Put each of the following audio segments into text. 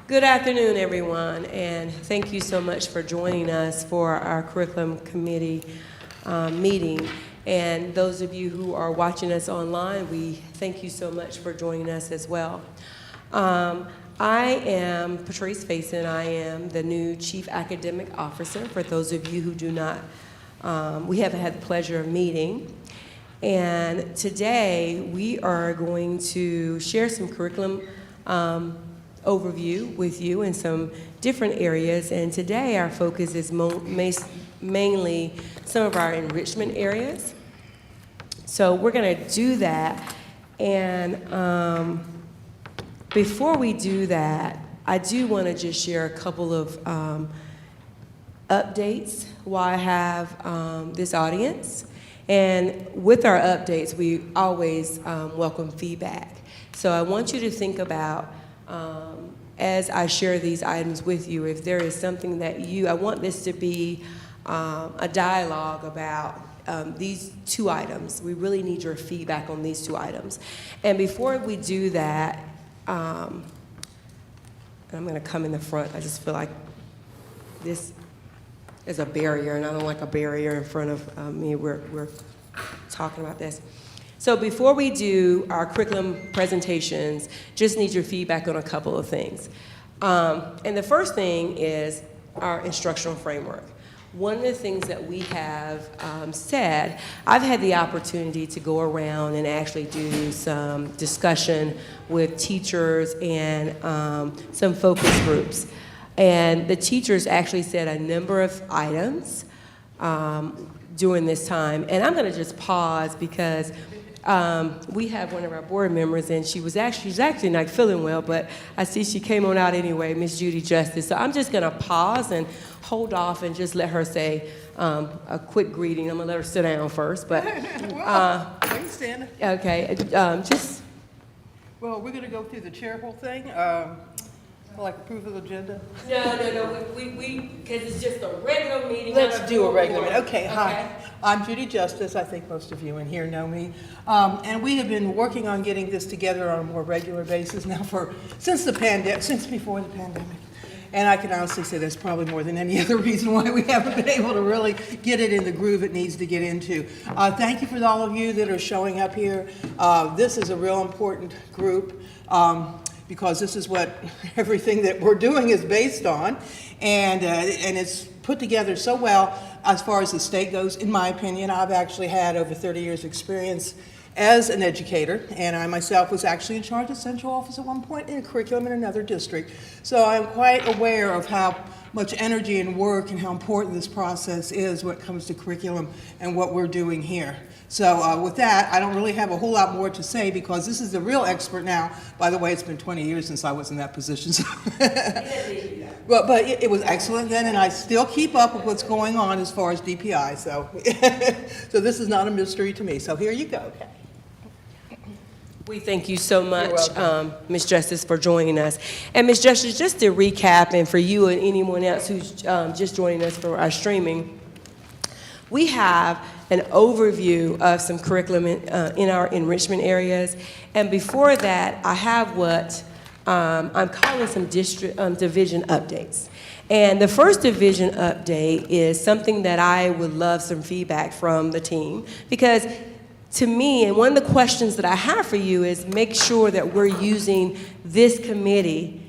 Good afternoon, everyone, and thank you so much for joining us for our curriculum committee meeting. And those of you who are watching us online, we thank you so much for joining us as well. I am Patrice Faison. I am the new Chief Academic Officer. For those of you who do not, we haven't had the pleasure of meeting. And today we are going to share some curriculum overview with you in some different areas. And today our focus is mainly some of our enrichment areas. So we're going to do that. And before we do that, I do want to just share a couple of updates while I have this audience. And with our updates, we always welcome feedback. So I want you to think about, as I share these items with you, if there is something that I want this to be a dialogue about these two items. We really need your feedback on these two items. And before we do that, I'm going to come in the front. I just feel like this is a barrier, and I don't like a barrier in front of me. We're talking about this. So before we do our curriculum presentations, just need your feedback on a couple of things. And the first thing is our instructional framework. One of the things that we have said, I've had the opportunity to go around and actually do some discussion with teachers and some focus groups. And the teachers actually said a number of items during this time. And I'm going to just pause because we have one of our board members, and she's actually not feeling well, but I see she came on out anyway, Miss Judy Justice. So I'm just going to pause and hold off and just let her say a quick greeting. I'm going to let her sit down first. But I can stand. Okay, just. Well, we're going to go through the chair whole thing. Like approve of the agenda? No, because it's just a regular meeting. Let's do a regular meeting. Okay, hi. I'm Judy Justice. I think most of you in here know me. And we have been working on getting this together on a more regular basis now since before the pandemic. And I can honestly say that's probably more than any other reason why we haven't been able to really get it in the groove it needs to get into. Thank you for all of you that are showing up here. This is a real important group. Because this is what everything that we're doing is based on, and it's put together so well as far as the state goes. In my opinion, I've actually had over 30 years experience as an educator, and I myself was actually in charge of central office at one point in a curriculum in another district. So I'm quite aware of how much energy and work and how important this process is when it comes to curriculum and what we're doing here. So with that, I don't really have a whole lot more to say because this is the real expert now. By the way, it's been 20 years since I was in that position. So but it was excellent then, and I still keep up with what's going on as far as DPI. So, so this is not a mystery to me. So here you go. Okay. We thank you so much, Ms. Justice, for joining us. And Ms. Justice, just to recap, and for you and anyone else who's just joining us for our streaming, we have an overview of some curriculum in our enrichment areas. And before that, I have what I'm calling some division updates. And the first division update is something that I would love some feedback from the team, because to me, and one of the questions that I have for you is make sure that we're using this committee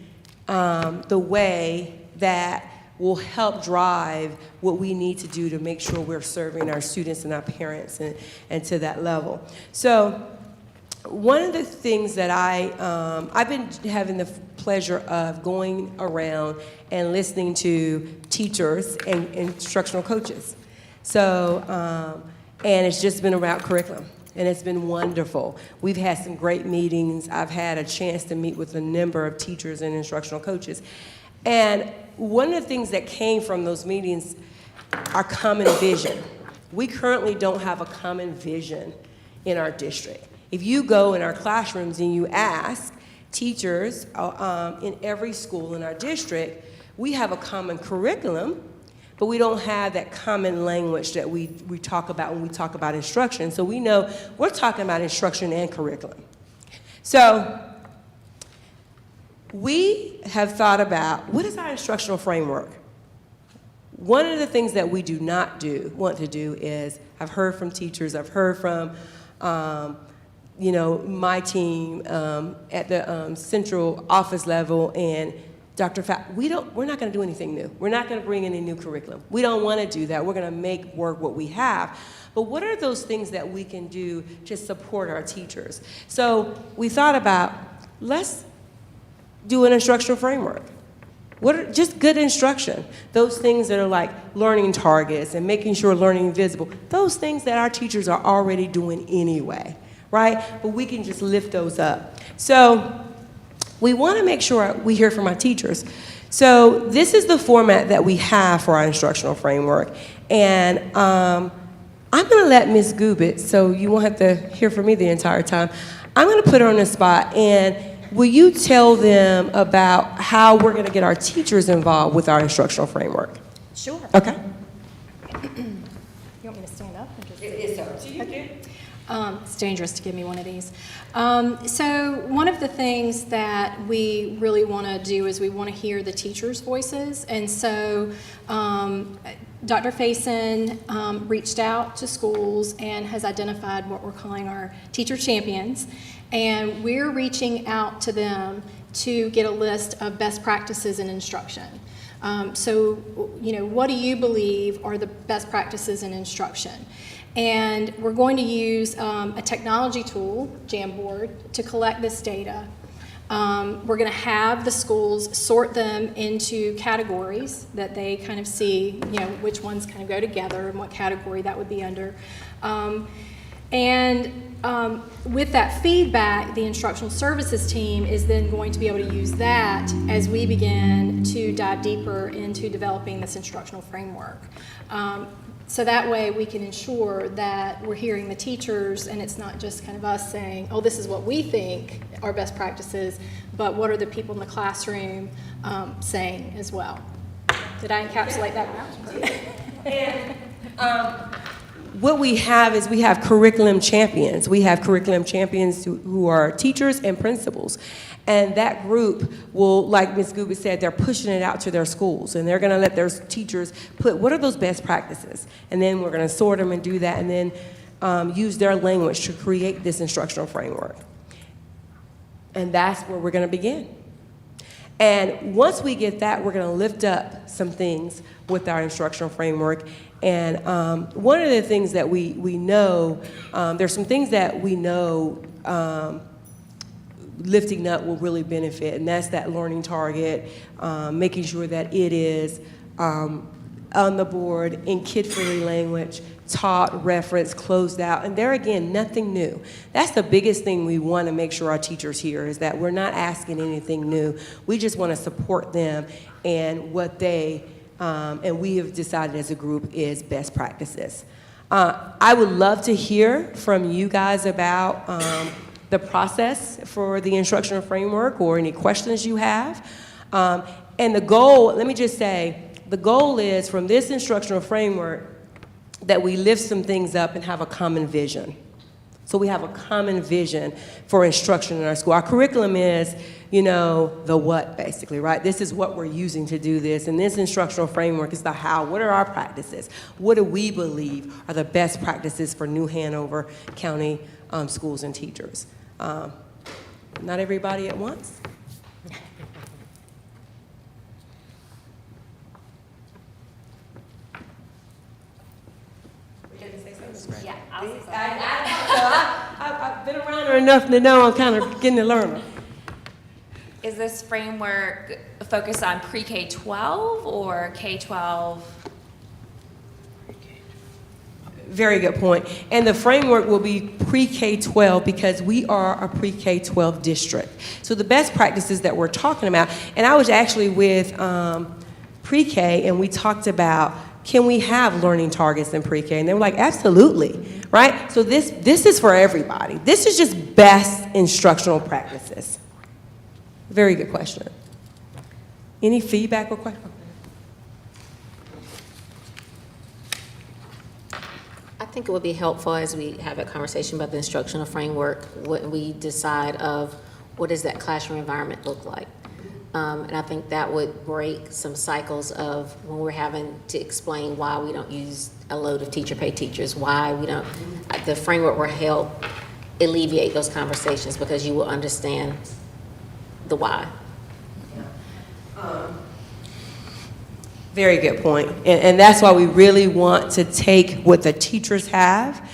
the way that will help drive what we need to do to make sure we're serving our students and our parents and to that level. So one of the things that I've been having the pleasure of going around and listening to teachers and instructional coaches. So, and it's just been about curriculum. And it's been wonderful. We've had some great meetings. I've had a chance to meet with a number of teachers and instructional coaches. And one of the things that came from those meetings are common vision. We currently don't have a common vision in our district. If you go in our classrooms and you ask teachers in every school in our district, we have a common curriculum, but we don't have that common language that we talk about when we talk about instruction. So we know we're talking about instruction and curriculum. So we have thought about, what is our instructional framework? One of the things that we do not want to do is, I've heard from teachers, I've heard from, you know, my team at the central office level, and Dr. Fat, we're not going to do anything new. We're not going to bring any new curriculum. We don't want to do that. We're going to make work what we have. But what are those things that we can do to support our teachers? So we thought about, let's do an instructional framework. What are just good instruction? Those things that are like learning targets and making sure learning is visible. Those things that our teachers are already doing anyway, right? But we can just lift those up. So we want to make sure we hear from our teachers. So this is the format that we have for our instructional framework. And I'm going to let Ms. Gubit, so you won't have to hear from me the entire time. I'm going to put her on the spot, and will you tell them about how we're going to get our teachers involved with our instructional framework? Sure. Okay. You want me to stand up? Or just... It's up to you. Okay. It's dangerous to give me one of these. So one of the things that we really want to do is we want to hear the teachers' voices. And so Dr. Faison reached out to schools and has identified what we're calling our teacher champions. And we're reaching out to them to get a list of best practices in instruction. So, you know, what do you believe are the best practices in instruction? And we're going to use a technology tool, Jamboard, to collect this data. We're going to have the schools sort them into categories that they kind of see, you know, which ones kind of go together and what category that would be under. With that feedback, the instructional services team is then going to be able to use that as we begin to dive deeper into developing this instructional framework. So that way we can ensure that we're hearing the teachers, and it's not just kind of us saying, oh, this is what we think are best practices, but what are the people in the classroom saying as well. Did I encapsulate that well? What we have is we have curriculum champions. We have curriculum champions who are teachers and principals. And that group will, like Ms. Gubit said, they're pushing it out to their schools. And they're going to let their teachers put, what are those best practices? And then we're going to sort them and do that, and then use their language to create this instructional framework. And that's where we're going to begin. And once we get that, we're going to lift up some things with our instructional framework. And one of the things that we know, there's some things that we know lifting up will really benefit, and that's that learning target, making sure that it is on the board in kid-friendly language, taught, referenced, closed out, and there again, nothing new. That's the biggest thing we want to make sure our teachers hear, is that we're not asking anything new. We just want to support them and what they, and we have decided as a group, is best practices. I would love to hear from you guys about the process for the instructional framework or any questions you have. And the goal, let me just say, the goal is from this instructional framework that we lift some things up and have a common vision. So we have a common vision for instruction in our school. Our curriculum is, you know, the what, basically, right? This is what we're using to do this. And this instructional framework is the how. What are our practices? What do we believe are the best practices for New Hanover County schools and teachers? Not everybody at once. Yeah, I'll say something. I've been around her enough to know I'm kind of getting to learn her. Is this framework focused on pre-K-12 or K-12? Very good point. And the framework will be pre-K-12 because we are a pre-K-12 district. So the best practices that we're talking about, and I was actually with pre-K and we talked about, can we have learning targets in pre-K? And they were like, absolutely, right? So this is for everybody. This is just best instructional practices. Very good question. Any feedback or questions? I think it would be helpful as we have a conversation about the instructional framework when we decide of what does that classroom environment look like. And I think that would break some cycles of when we're having to explain why we don't use a load of teacher-paid teachers, why we don't, the framework will help alleviate those conversations because you will understand the why. Very good point. And that's why we really want to take what the teachers have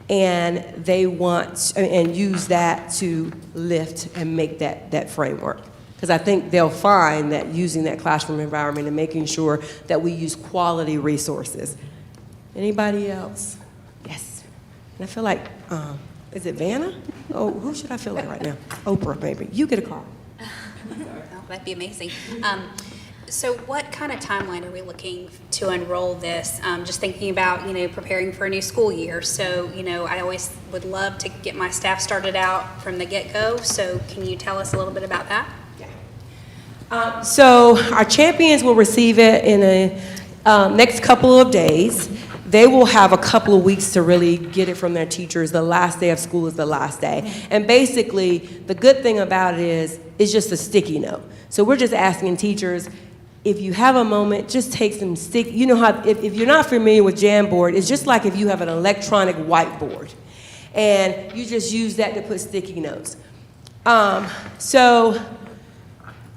and they want and use that to lift and make that framework. Because I think they'll find that using that classroom environment and making sure that we use quality resources. Anybody else? Yes. And I feel like, is it Vanna? Oh, who should I feel like right now? Oprah, maybe. You get a call. Oh, that'd be amazing. So what kind of timeline are we looking to enroll this? Just thinking about, preparing for a new school year. So, I always would love to get my staff started out from the get-go. So can you tell us a little bit about that? So our champions will receive it in the next couple of days. They will have a couple of weeks to really get it from their teachers. The last day of school is the last day. And basically, the good thing about it is, it's just a sticky note. So we're just asking teachers, if you have a moment, just take some you know how, if you're not familiar with Jamboard, it's just like if you have an electronic whiteboard. And you just use that to put sticky notes. So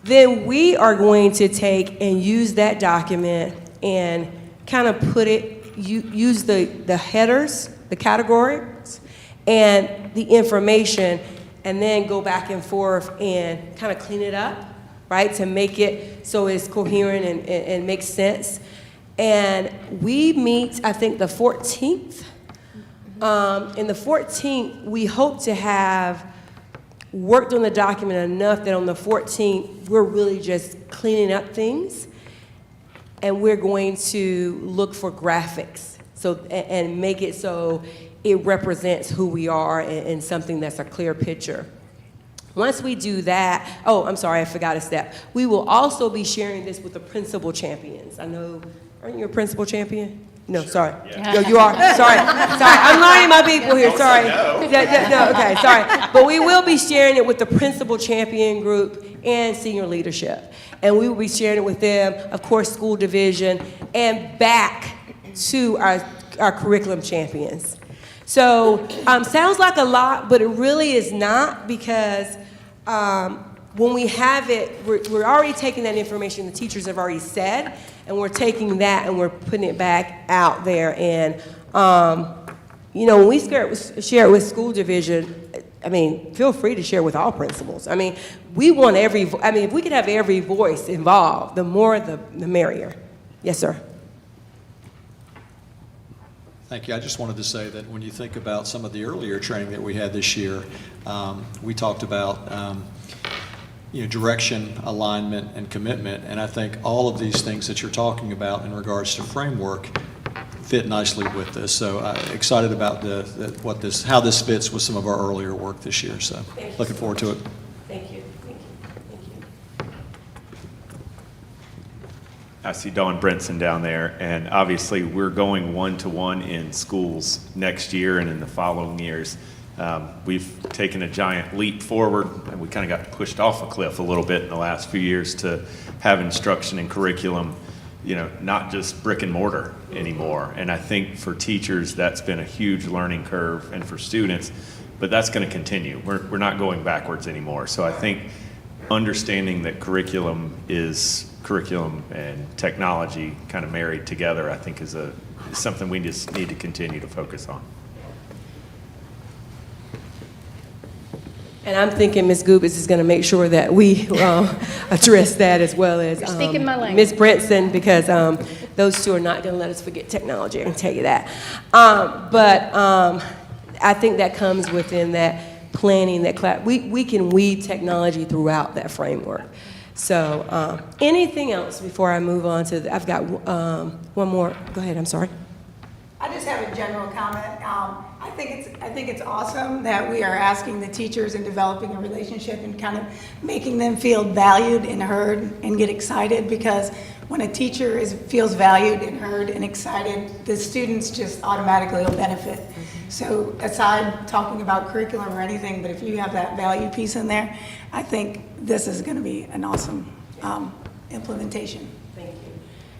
then we are going to take and use that document and kind of put it, use the headers, the categories, and the information, and then go back and forth and kind of clean it up, right, to make it so it's coherent and makes sense. And we meet, I think, the 14th. And the 14th, we hope to have worked on the document enough that on the 14th, we're really just cleaning up things. And we're going to look for graphics and make it so it represents who we are and something that's a clear picture. Once we do that, oh, I'm sorry, I forgot a step. We will also be sharing this with the principal champions. I know, aren't you a principal champion? No, sorry. Yeah. No, you are. Sorry. I'm learning my people here. Sorry. No, okay, sorry. But we will be sharing it with the principal champion group and senior leadership. And we will be sharing it with them, of course, school division, and back to our curriculum champions. So sounds like a lot, but it really is not, because when we have it, we're already taking that information the teachers have already said, and we're taking that and we're putting it back out there. And when we share it with school division, I mean, feel free to share with all principals. I mean, we want if we could have every voice involved, the more the merrier. Yes, sir. Thank you. I just wanted to say that when you think about some of the earlier training that we had this year, we talked about direction, alignment, and commitment, and I think all of these things that you're talking about in regards to framework fit nicely with this. So excited about how this fits with some of our earlier work this year. So looking forward to it. Thank you. Thank you. Thank you. I see Dawn Brinson down there, and obviously we're going one-to-one in schools next year and in the following years. We've taken a giant leap forward, and we kind of got pushed off a cliff a little bit in the last few years to have instruction and curriculum, not just brick and mortar anymore. And I think for teachers, that's been a huge learning curve, and for students, but that's going to continue. We're not going backwards anymore. So I think understanding that curriculum is curriculum and technology kind of married together, I think is something we just need to continue to focus on. And I'm thinking Ms. Gubis is going to make sure that we address that, as well as speaking my language. Ms. Brinson, because those two are not going to let us forget technology, I can tell you that. But I think that comes within that planning, that we can weave technology throughout that framework. So anything else before I move on to, I've got one more. Go ahead, I'm sorry. I just have a general comment. I think it's awesome that we are asking the teachers and developing a relationship and kind of making them feel valued and heard and get excited, because when a teacher feels valued and heard and excited, the students just automatically will benefit. So aside talking about curriculum or anything, but if you have that value piece in there, I think this is going to be an awesome implementation.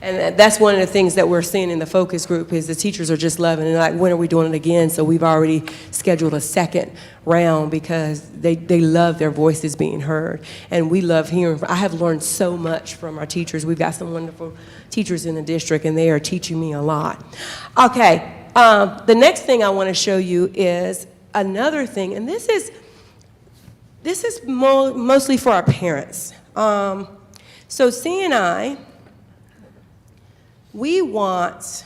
And that's one of the things that we're seeing in the focus group is the teachers are just loving it. Like, when are we doing it again? So we've already scheduled a second round because they love their voices being heard. And we love hearing. I have learned so much from our teachers. We've got some wonderful teachers in the district, and they are teaching me a lot. Okay, the next thing I want to show you is another thing, and this is mostly for our parents. So C&I, we want,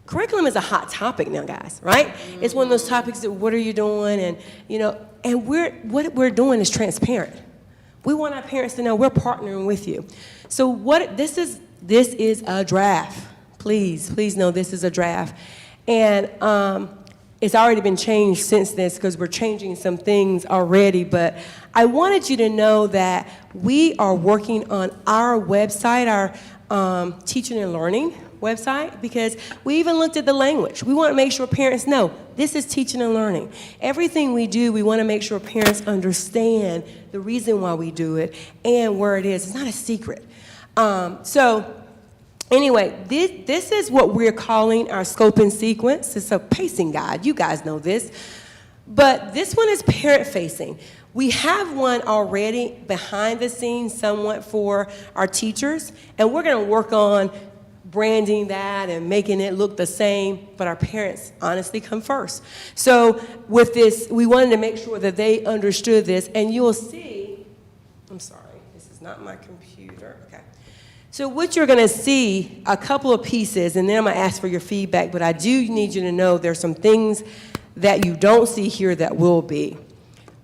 curriculum is a hot topic now, guys, right? It's one of those topics that, what are you doing? And, and what we're doing is transparent. We want our parents to know we're partnering with you. So this is a draft. Please know this is a draft. And it's already been changed since this because we're changing some things already, but I wanted you to know that we are working on our website, our teaching and learning website, because we even looked at the language. We want to make sure parents know this is teaching and learning. Everything we do, we want to make sure parents understand the reason why we do it and where it is. It's not a secret. Anyway, this is what we're calling our scope and sequence. It's a pacing guide. You guys know this. But this one is parent-facing. We have one already behind the scenes somewhat for our teachers, and we're going to work on branding that and making it look the same, but our parents honestly come first. So with this, we wanted to make sure that they understood this, and you'll see, I'm sorry, this is not my computer. Okay. So what you're going to see, a couple of pieces, and then I'm going to ask for your feedback, but I do need you to know there's some things that you don't see here that will be.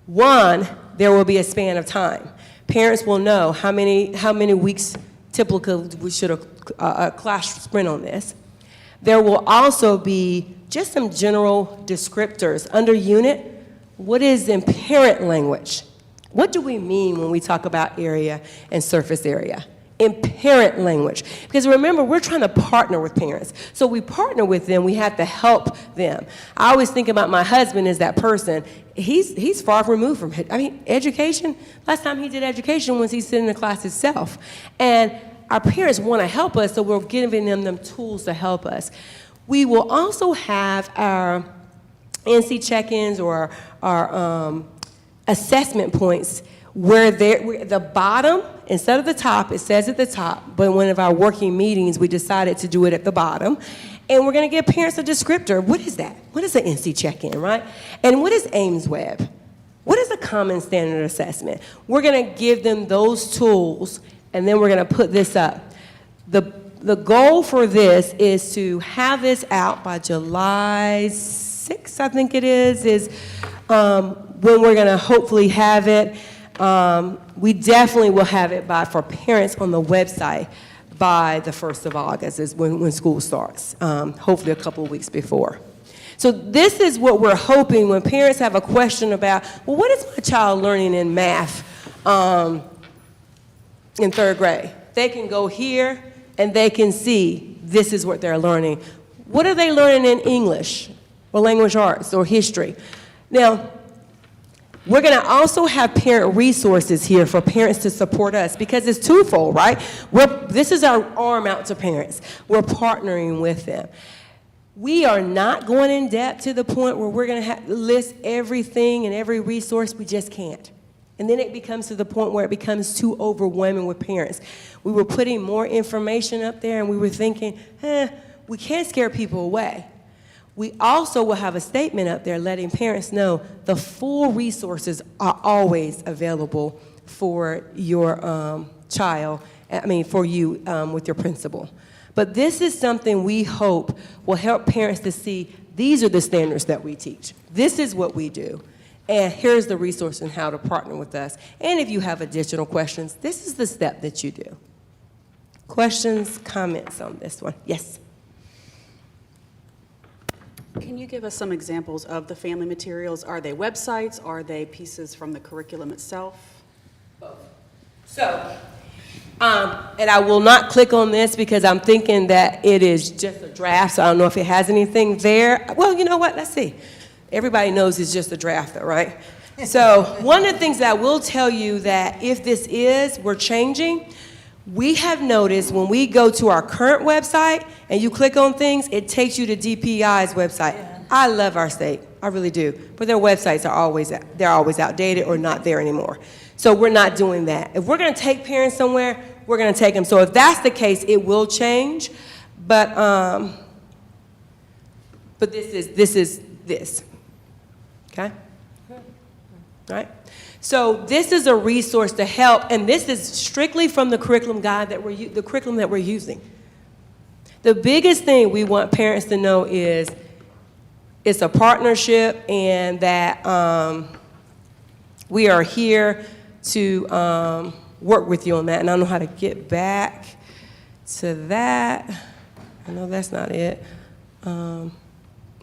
One, there will be a span of time. Parents will know how many weeks typically we should a class sprint on this. There will also be just some general descriptors. Under unit, what is in parent language? What do we mean when we talk about area and surface area? In parent language. Because remember, we're trying to partner with parents. So we partner with them, we have to help them. I always think about my husband as that person. He's far removed from it. I mean, education, last time he did education was he sitting in the class himself. And our parents want to help us, so we're giving them tools to help us. We will also have our NC check-ins or our assessment points where the bottom, instead of the top, it says at the top, but one of our working meetings, we decided to do it at the bottom. And we're going to give parents a descriptor. What is that? What is an NC check-in, right? And what is Ames Web? What is a common standard assessment? We're going to give them those tools, and then we're going to put this up. The goal for this is to have this out by July 6th, I think it is when we're going to hopefully have it. We definitely will have it for parents on the website by the 1st of August is when school starts, hopefully a couple of weeks before. So this is what we're hoping when parents have a question about, well, what is my child learning in math in 3rd grade? They can go here and they can see this is what they're learning. What are they learning in English or language arts or history? Now, we're going to also have parent resources here for parents to support us because it's twofold, right? This is our arm out to parents. We're partnering with them. We are not going in depth to the point where we're going to list everything and every resource. We just can't. And then it becomes to the point where it becomes too overwhelming with parents. We were putting more information up there and we were thinking, we can't scare people away. We also will have a statement up there letting parents know the full resources are always available for your child, for you with your principal. But this is something we hope will help parents to see these are the standards that we teach. This is what we do. And here's the resource and how to partner with us. And if you have additional questions, this is the step that you do. Questions, comments on this one? Yes? Can you give us some examples of the family materials? Are they websites? Are they pieces from the curriculum itself? So, and I will not click on this because I'm thinking that it is just a draft, so I don't know if it has anything there. Well, you know what? Let's see. Everybody knows it's just a draft, though, right? So one of the things that I will tell you that if we're changing, we have noticed when we go to our current website and you click on things, it takes you to DPI's website. Yeah. I love our state, I really do, but their websites are they're always outdated or not there anymore. So we're not doing that. If we're gonna take parents somewhere, we're gonna take them. So if that's the case, it will change, but this is this, okay? All right? So this is a resource to help, and this is strictly from the curriculum guide that the curriculum that we're using. The biggest thing we want parents to know is it's a partnership and that we are here to work with you on that. And I don't know how to get back to that. I know that's not it. I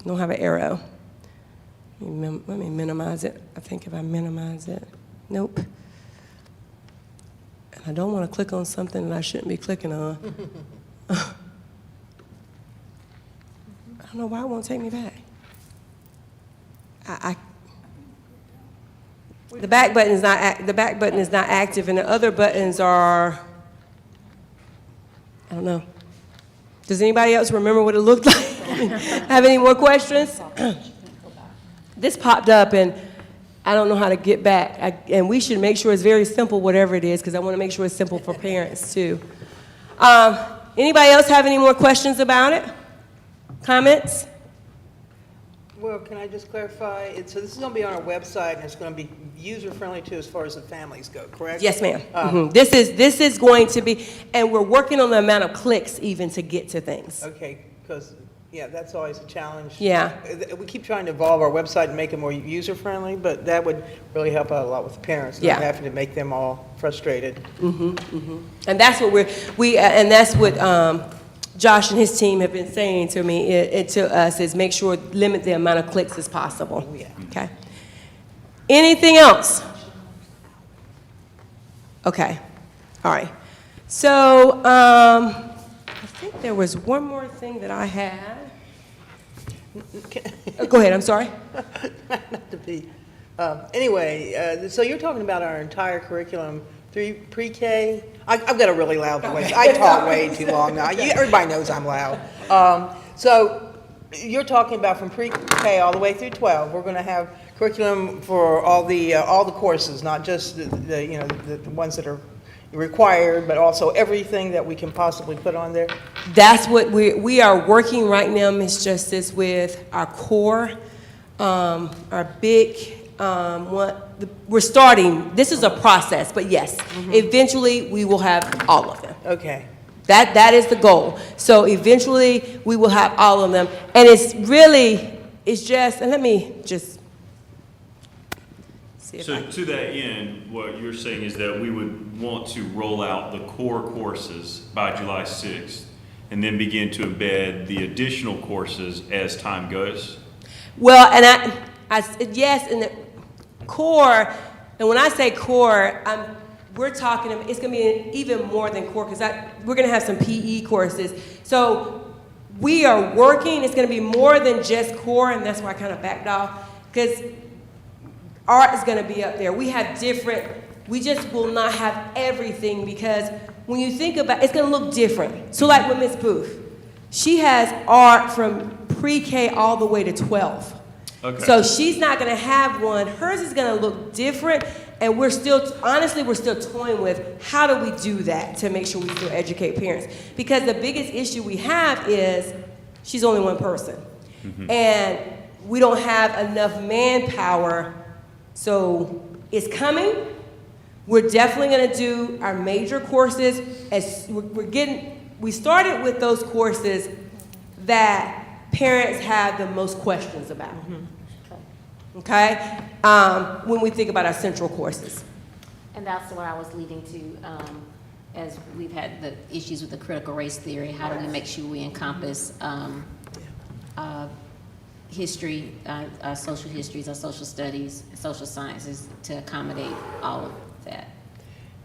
don't have an arrow. Let me minimize it. I think if I minimize it, nope. And I don't want to click on something that I shouldn't be clicking on. I don't know why it won't take me back. The back button is not active, and the other buttons are, I don't know. Does anybody else remember what it looked like? Have any more questions? This popped up, and I don't know how to get back. And we should make sure it's very simple, whatever it is, because I want to make sure it's simple for parents, too. Anybody else have any more questions about it? Comments? Well, can I just clarify? So this is going to be on our website, and it's going to be user-friendly, too, as far as the families go, correct? Yes, ma'am. This is going to be, and we're working on the amount of clicks even to get to things. Okay, because, yeah, that's always a challenge. Yeah. We keep trying to evolve our website and make it more user-friendly, but that would really help out a lot with the parents, not having to make them all frustrated. And that's what and that's what Josh and his team have been saying to me, to us, is make sure, limit the amount of clicks as possible. Oh, yeah. Okay. Anything else? Okay. All right. So, I think there was one more thing that I had. Go ahead, I'm sorry. Not to be. Anyway, so you're talking about our entire curriculum through pre-K. I've got a really loud voice. I talk way too long now. Everybody knows I'm loud. So you're talking about from pre-K all the way through 12. We're going to have curriculum for all the courses, not just the ones that are required, but also everything that we can possibly put on there. That's what we are working right now, Ms. Justice, with our core, our big one. We're starting. This is a process, but yes, eventually we will have all of them. Okay. That is the goal. So eventually we will have all of them, and it's just. And let me just. So to that end, what you're saying is that we would want to roll out the core courses by July 6th and then begin to embed the additional courses as time goes? Well, and I said yes, and the core, and when I say core, we're talking, it's going to be even more than core, because we're going to have some PE courses. So we are working, it's going to be more than just core, and that's why I kind of backed off, because art is going to be up there. We just will not have everything, because when you think about it, it's going to look different. So like with Ms. Booth, she has art from pre-K all the way to 12. Okay. So she's not going to have one. Hers is going to look different, and we're still toying with how do we do that to make sure we still educate parents. Because the biggest issue we have is she's only one person. And we don't have enough manpower. So it's coming. We're definitely going to do our major courses. We started with those courses that parents have the most questions about. Okay? When we think about our central courses. And that's where I was leading to, as we've had the issues with the critical race theory, how do we make sure we encompass history, our social histories, our social studies, social sciences to accommodate all of that.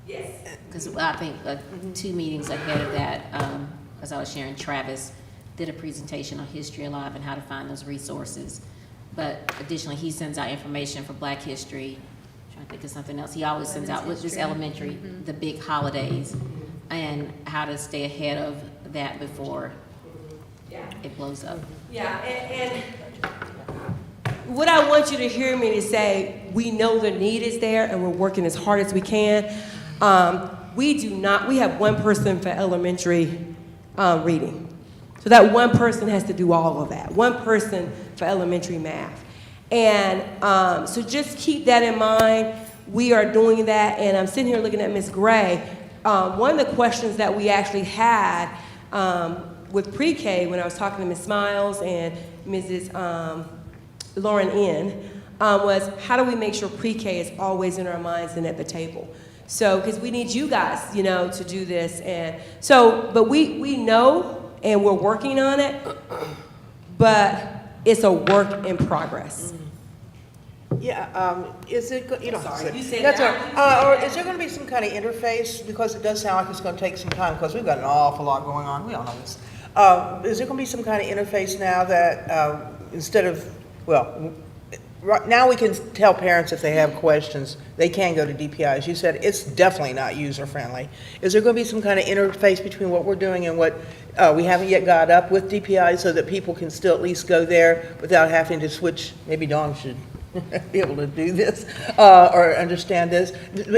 Yes. Because I think 2 meetings ahead of that, as I was sharing, Travis did a presentation on History Alive and how to find those resources But additionally, he sends out information for Black History. I'm trying to think of something else. He always sends out with this elementary, the big holidays, and how to stay ahead of that before it blows up. Yeah, and what I want you to hear me to say, we know the need is there and we're working as hard as we can. We have one person for elementary reading. So that one person has to do all of that. One person for elementary math. And so just keep that in mind. We are doing that, and I'm sitting here looking at Ms. Gray. One of the questions that we actually had with pre-K when I was talking to Ms. Smiles and Mrs. Lauren N. Was how do we make sure pre-K is always in our minds and at the table? So, because we need you guys, to do this. And so, but we know and we're working on it, but it's a work in progress. Yeah, is it, Sorry, you said that's that. all right. Or is there going to be some kind of interface? Because it does sound like it's going to take some time, because we've got an awful lot going on. We all know this. Is there going to be some kind of interface now that instead of, right now we can tell parents if they have questions, they can go to DPI. As you said, it's definitely not user-friendly. Is there going to be some kind of interface between what we're doing and what we haven't yet got up with DPI so that people can still at least go there without having to switch? Maybe Dawn should be able to do this or understand this.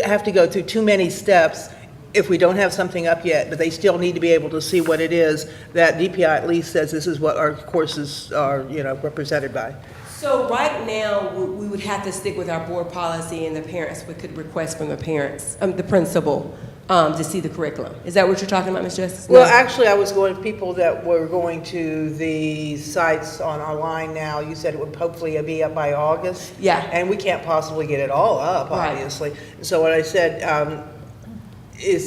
Have to go through too many steps if we don't have something up yet, but they still need to be able to see what it is that DPI at least says this is what our courses are, represented by. So right now, we would have to stick with our board policy, and the parents, we could request from the parents, the principal, to see the curriculum. Is that what you're talking about, Ms. Justice? Well, actually, I was going to people that were going to the sites on online now. You said it would hopefully be up by August. Yeah. And we can't possibly get it all up, Right. obviously. So what I said,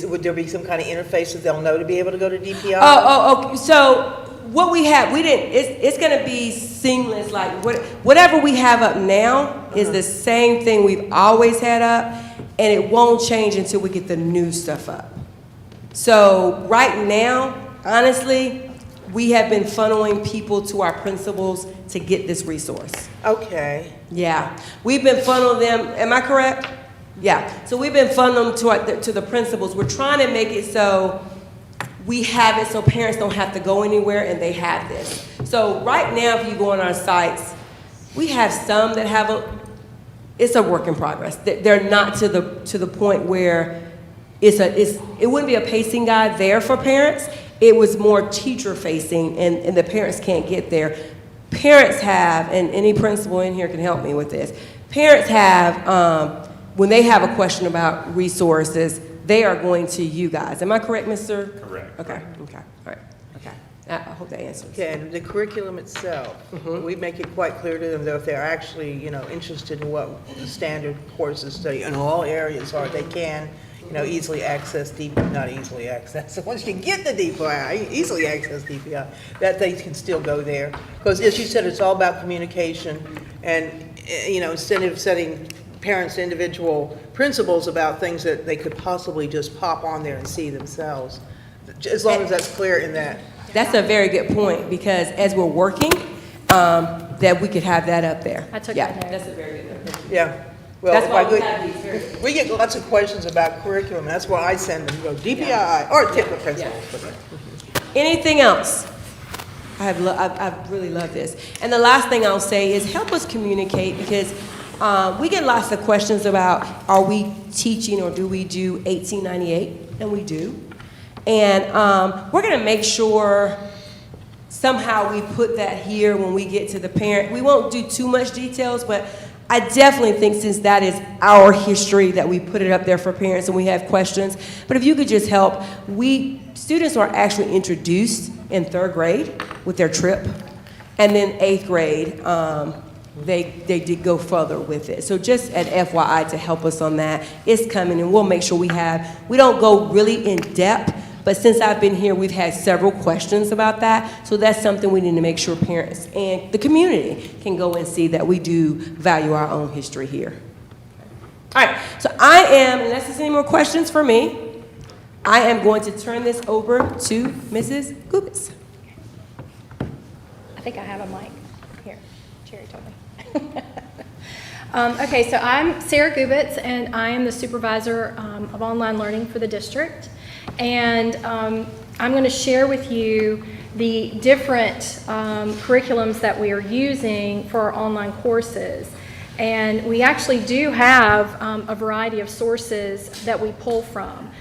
would there be some kind of interface that they'll know to be able to go to DPI? Okay. So what we have, it's going to be seamless. Like whatever we have up now is the same thing we've always had up, and it won't change until we get the new stuff up. So right now, honestly, we have been funneling people to our principals to get this resource. Okay. Yeah, we've been funneling them. Am I correct? Yeah. So we've been funneling them to the principals. We're trying to make it so we have it so parents don't have to go anywhere and they have this. So right now, if you go on our sites, we have some that have it's a work in progress. They're not to the point where it wouldn't be a pacing guide there for parents. It was more teacher facing, and the parents can't get there. Parents have, and any principal in here can help me with this. Parents have, when they have a question about resources, they are going to you guys. Am I correct, Mr.? Correct. Okay, all right, okay. I hope that answers. Okay, and the curriculum itself, we make it quite clear to them that if they're actually, interested in what the standard courses study in all areas are, they can, easily access not easily access. Once you get the DPI, easily access DPI, that they can still go there. Because as you said, it's all about communication, and instead of setting parents individual principles about things that they could possibly just pop on there and see themselves, as long as that's clear in that. That's a very good point, because as we're working, that we could have that up there. I took Yeah, that note. that's a very good note. Yeah. Well, That's why if I we could- have these very. we get lots of questions about curriculum. That's why I send them, go DPI, or tip the principals. Anything else? I really love this. And the last thing I'll say is help us communicate, because we get lots of questions about, are we teaching or do we do 1898? And we do. And we're going to make sure somehow we put that here when we get to the parent. We won't do too much details, but I definitely think since that is our history that we put it up there for parents and we have questions. But if you could just help, students are actually introduced in 3rd grade with their trip, and then 8th grade, they did go further with it. So just an FYI to help us on that. It's coming, and we'll make sure we don't go really in depth, but since I've been here, we've had several questions about that. So that's something we need to make sure parents and the community can go and see, that we do value our own history here. All right, so unless there's any more questions for me, I am going to turn this over to Mrs. Gubitz. I think I have a mic. Here, Jerry told me. Okay, so I'm Sarah Gubitz, and I am the supervisor of online learning for the district. And I'm going to share with you the different curriculums that we are using for our online courses. And we actually do have a variety of sources that we pull from.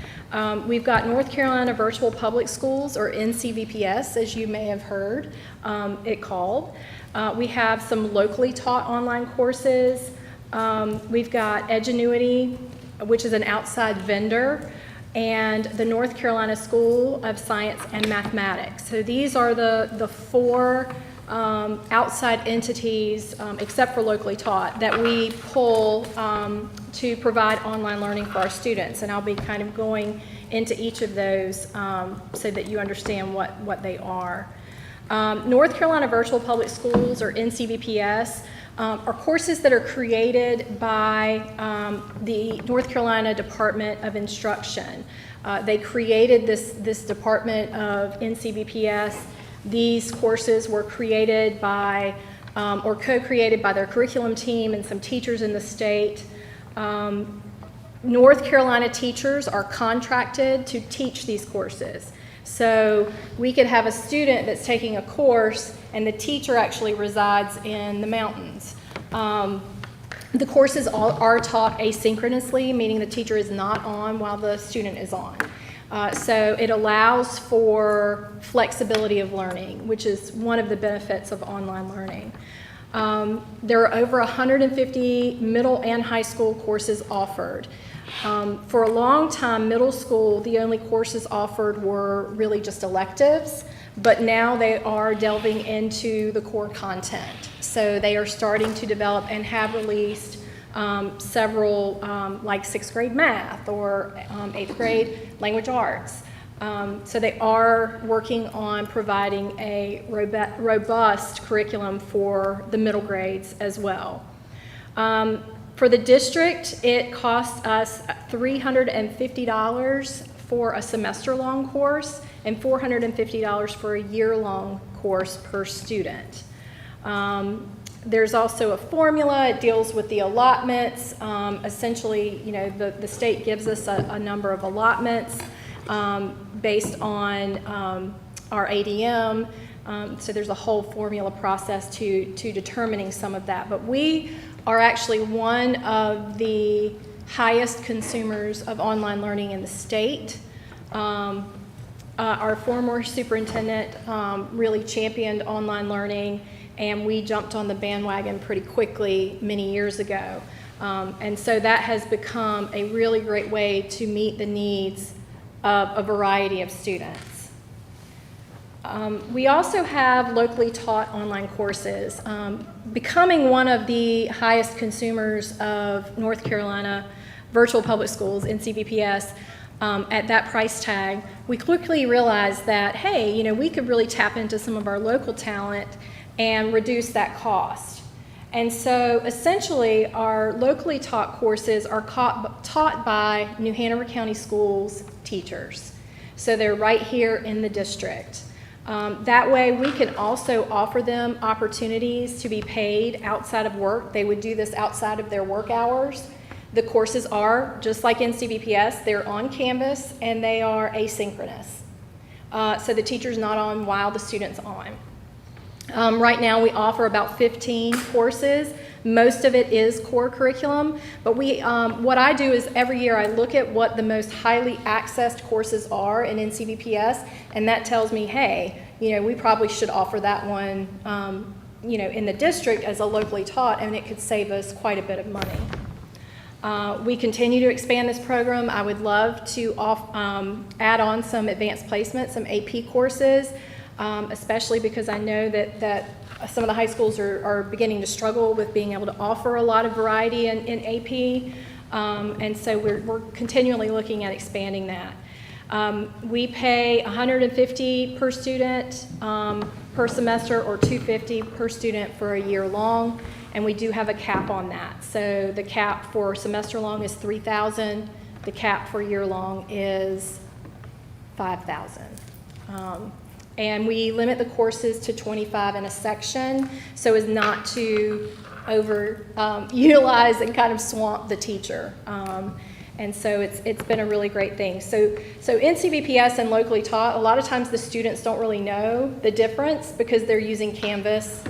We've got North Carolina Virtual Public Schools, or NCVPS, as you may have heard it called. We have some locally taught online courses. We've got EdgeNuity, which is an outside vendor, and the North Carolina School of Science and Mathematics. So these are the four outside entities, except for locally taught, that we pull to provide online learning for our students. And I'll be kind of going into each of those so that you understand what they are. North Carolina Virtual Public Schools, or NCVPS, are courses that are created by the North Carolina Department of Instruction. They created this department of NCVPS. These courses were created by, or co-created by their curriculum team and some teachers in the state. North Carolina teachers are contracted to teach these courses. So we could have a student that's taking a course and the teacher actually resides in the mountains. The courses are taught asynchronously, meaning the teacher is not on while the student is on. So it allows for flexibility of learning, which is one of the benefits of online learning. There are over 150 middle and high school courses offered. For a long time, middle school, the only courses offered were really just electives, but now they are delving into the core content. So they are starting to develop and have released several, like 6th grade math or 8th grade language arts. So they are working on providing a robust curriculum for the middle grades as well. For the district, it costs us $350 for a semester-long course and $450 for a year-long course per student. There's also a formula. It deals with the allotments. Essentially, you know, the state gives us a number of allotments based on our ADM. So there's a whole formula process to determining some of that. But we are actually one of the highest consumers of online learning in the state. Our former superintendent really championed online learning, and we jumped on the bandwagon pretty quickly many years ago. And so that has become a really great way to meet the needs of a variety of students. We also have locally taught online courses. Becoming one of the highest consumers of North Carolina Virtual Public Schools, NCVPS, at that price tag, we quickly realized that, hey, you know, we could really tap into some of our local talent and reduce that cost. And so essentially our locally taught courses are taught by New Hanover County Schools teachers. So they're right here in the district. That way we can also offer them opportunities to be paid outside of work. They would do this outside of their work hours. The courses are, just like NCVPS, they're on Canvas and they are asynchronous. So the teacher's not on while the student's on. Right now we offer about 15 courses. Most of it is core curriculum, but what I do is every year I look at what the most highly accessed courses are in NCVPS, and that tells me, hey, you know, we probably should offer that one, you know, in the district as a locally taught, and it could save us quite a bit of money. We continue to expand this program. I would love to add on some advanced placement, some AP courses, especially because I know that some of the high schools are beginning to struggle with being able to offer a lot of variety in AP, and so we're continually looking at expanding that. We pay $150 per student per semester, or $250 per student for a year long, and we do have a cap on that. So the cap for semester long is $3,000. The cap for year long is $5,000. And we limit the courses to 25 in a section so as not to utilize and kind of swamp the teacher. And so it's been a really great thing. So in CVPS and locally taught, a lot of times the students don't really know the difference because they're using Canvas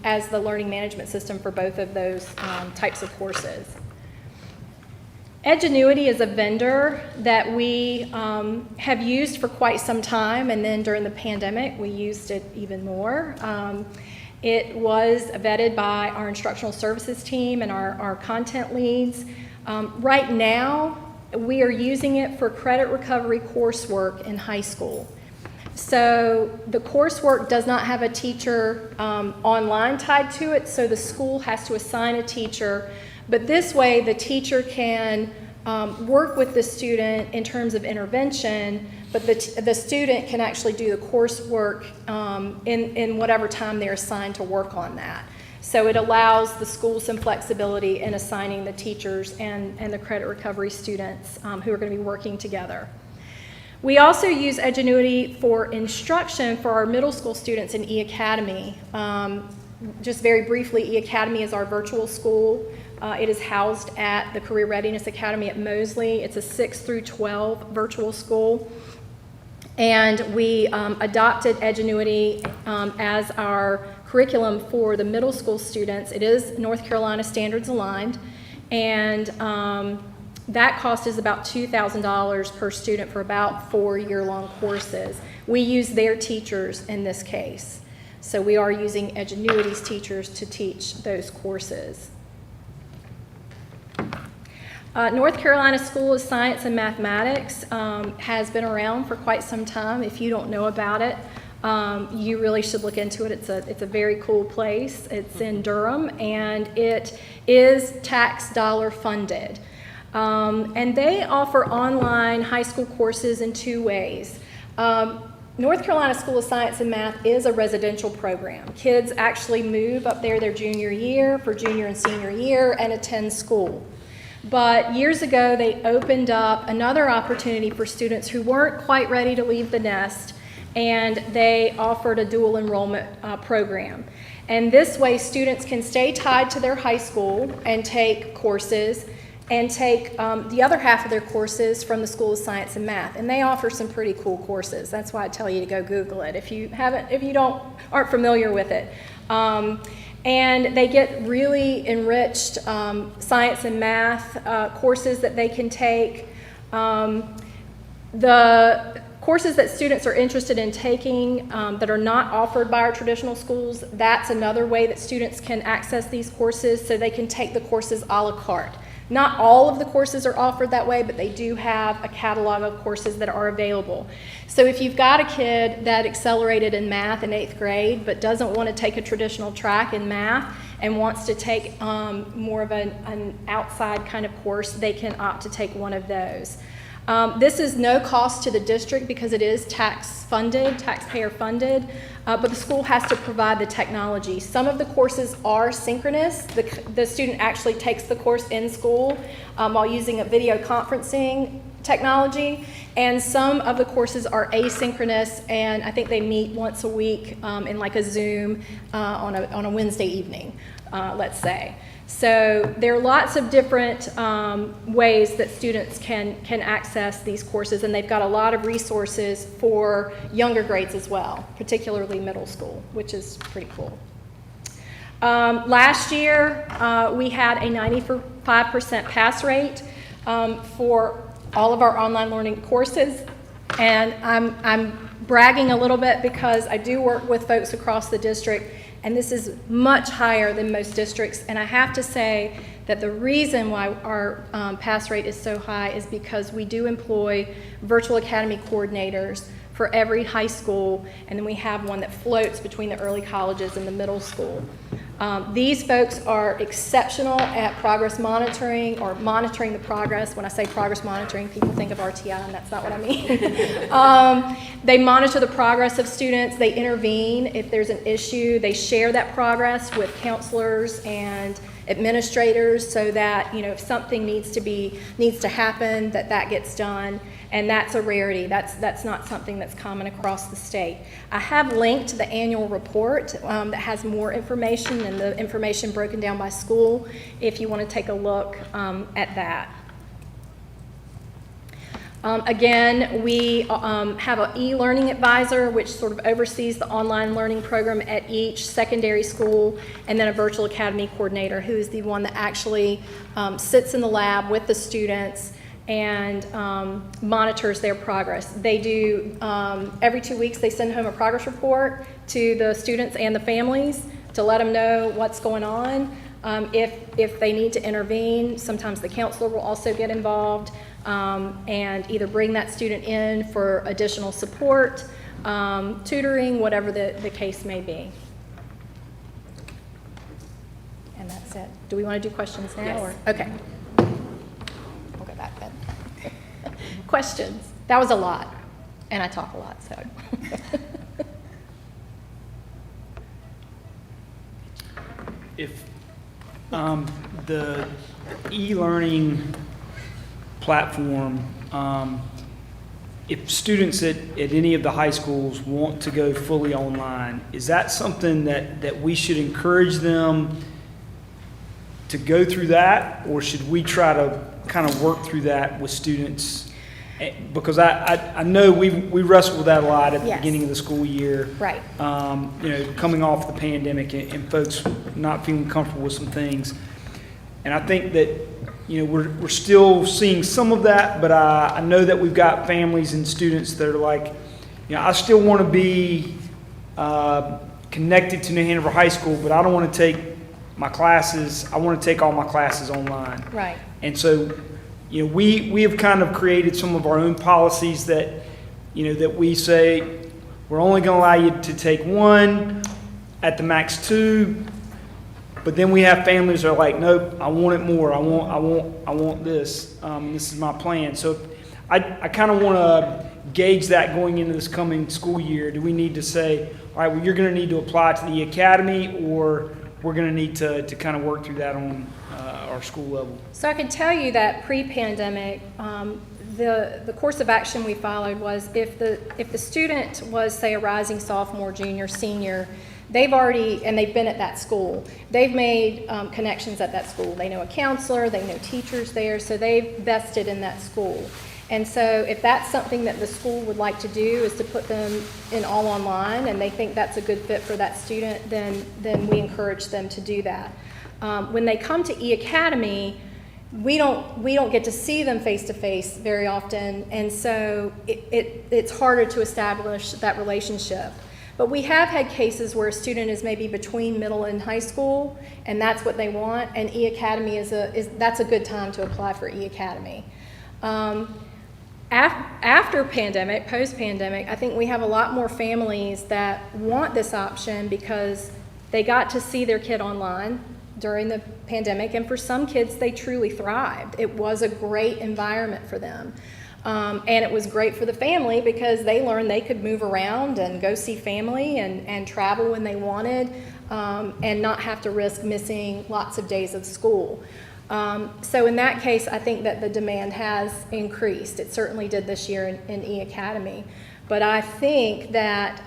as the learning management system for both of those types of courses. EdgeNuity is a vendor that we have used for quite some time, and then during the pandemic, we used it even more. It was vetted by our instructional services team and our content leads. Right now, we are using it for credit recovery coursework in high school. So the coursework does not have a teacher online tied to it, so the school has to assign a teacher. But this way, the teacher can work with the student in terms of intervention, but the student can actually do the coursework in whatever time they're assigned to work on that. So it allows the school some flexibility in assigning the teachers and the credit recovery students who are going to be working together. We also use EdgeNuity for instruction for our middle school students in EAcademy. Just very briefly, EAcademy is our virtual school. It is housed at the Career Readiness Academy at Mosley. It's a 6 through 12 virtual school. And we adopted EdgeNuity as our curriculum for the middle school students. It is North Carolina standards aligned, and that cost is about $2,000 per student for about 4 year-long courses. We use their teachers in this case. So we are using EdgeNuity's teachers to teach those courses. North Carolina School of Science and Mathematics has been around for quite some time. If you don't know about it, you really should look into it. It's a very cool place. It's in Durham, and it is tax dollar funded. And they offer online high school courses in 2 ways. North Carolina School of Science and Math is a residential program. Kids actually move up there their junior year for junior and senior year and attend school. But years ago, they opened up another opportunity for students who weren't quite ready to leave the nest, and they offered a dual enrollment program. And this way, students can stay tied to their high school and take courses and take the other half of their courses from the School of Science and Math. And they offer some pretty cool courses. That's why I tell you to go Google it if you aren't familiar with it. And they get really enriched science and math courses that they can take. The courses that students are interested in taking that are not offered by our traditional schools, that's another way that students can access these courses, so they can take the courses a la carte. Not all of the courses are offered that way, but they do have a catalog of courses that are available. So if you've got a kid that accelerated in math in 8th grade but doesn't want to take a traditional track in math and wants to take more of an outside kind of course, they can opt to take one of those. This is no cost to the district because it is taxpayer funded, but the school has to provide the technology. Some of the courses are synchronous. The student actually takes the course in school while using a video conferencing technology, and some of the courses are asynchronous, and I think they meet once a week in like a Zoom on a Wednesday evening, let's say. So there are lots of different ways that students can access these courses, and they've got a lot of resources for younger grades as well, particularly middle school, which is pretty cool. Last year, we had a 95% pass rate for all of our online learning courses, and I'm bragging a little bit because I do work with folks across the district, and this is much higher than most districts. And I have to say that the reason why our pass rate is so high is because we do employ virtual academy coordinators for every high school, and then we have one that floats between the early colleges and the middle school. These folks are exceptional at progress monitoring, or monitoring the progress. When I say progress monitoring, people think of RTI, and that's not what I mean. They monitor the progress of students. They intervene if there's an issue. They share that progress with counselors and administrators so that, if something needs to happen, that gets done. And that's a rarity. That's not something that's common across the state. I have linked the annual report that has more information and the information broken down by school if you want to take a look at that. Again, we have an e-learning advisor, which sort of oversees the online learning program at each secondary school, and then a virtual academy coordinator, who is the one that actually sits in the lab with the students and monitors their progress. They do, every 2 weeks, they send home a progress report to the students and the families to let them know what's going on. If they need to intervene, sometimes the counselor will also get involved. And either bring that student in for additional support, tutoring, whatever the case may be. And that's it. Do we want to do questions now? Yes. Or okay. We'll go back then. Questions? That was a lot, and I talk a lot, so. If the e-learning platform, if students at any of the high schools want to go fully online, is that something that we should encourage them to go through that, or should we try to kind of work through that with students? Because I know we wrestled with that a lot at the Yes. beginning of the school year. Right. Coming off the pandemic and folks not feeling comfortable with some things. And I think that we're still seeing some of that, but I know that we've got families and students that are like, I still want to be connected to New Hanover High School, but I don't want to take my classes. I want to take all my classes online. Right. And so, we have kind of created some of our own policies that, that we say we're only going to allow you to take one, at the max two. But then we have families that are like, nope, I want it more. I want this. This is my plan. So I kind of want to gauge that going into this coming school year. Do we need to say, all right, well, you're going to need to apply to the EAcademy, or we're going to need to kind of work through that on our school level? So I can tell you that pre-pandemic, the course of action we followed was if the student was, say, a rising sophomore, junior, senior, they've been at that school. They've made connections at that school. They know a counselor, they know teachers there, so they've vested in that school. And so if that's something that the school would like to do, is to put them in all online, and they think that's a good fit for that student, then we encourage them to do that. When they come to EAcademy, we don't get to see them face to face very often, and so it's harder to establish that relationship. But we have had cases where a student is maybe between middle and high school, and that's what they want, and EAcademy that's a good time to apply for EAcademy. After pandemic, post-pandemic, I think we have a lot more families that want this option because they got to see their kid online during the pandemic, and for some kids, they truly thrived. It was a great environment for them. And it was great for the family because they learned they could move around and go see family and travel when they wanted, and not have to risk missing lots of days of school. So in that case, I think that the demand has increased. It certainly did this year in EAcademy. But I think that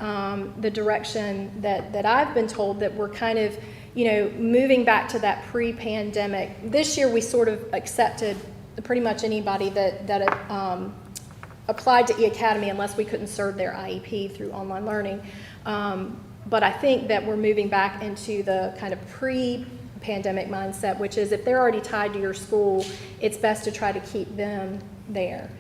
the direction that I've been told that we're kind of, moving back to that pre-pandemic. This year we sort of accepted pretty much anybody that applied to EAcademy unless we couldn't serve their IEP through online learning. But I think that we're moving back into the kind of pre-pandemic mindset, which is if they're already tied to your school, it's best to try to keep them there.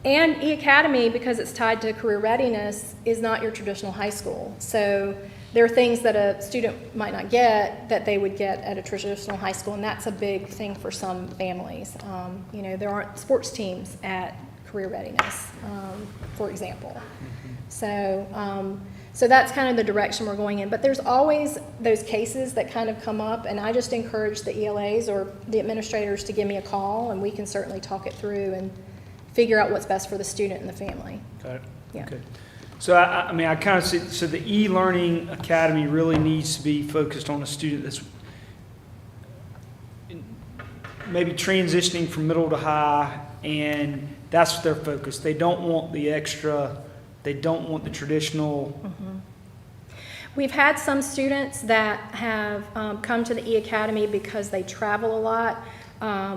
And EAcademy, because it's tied to career readiness, is not your traditional high school. So there are things that a student might not get that they would get at a traditional high school, and that's a big thing for some families. There aren't sports teams at career readiness, for example. So that's kind of the direction we're going in. But there's always those cases that kind of come up, and I just encourage the ELAs or the administrators to give me a call, and we can certainly talk it through and figure out what's best for the student and the family. Got it. Yeah. Okay. So I kind of see, so the e-learning academy really needs to be focused on a student that's maybe transitioning from middle to high, and that's their focus. They don't want the extra, they don't want the traditional. We've had some students that have come to the EAcademy because they travel a lot.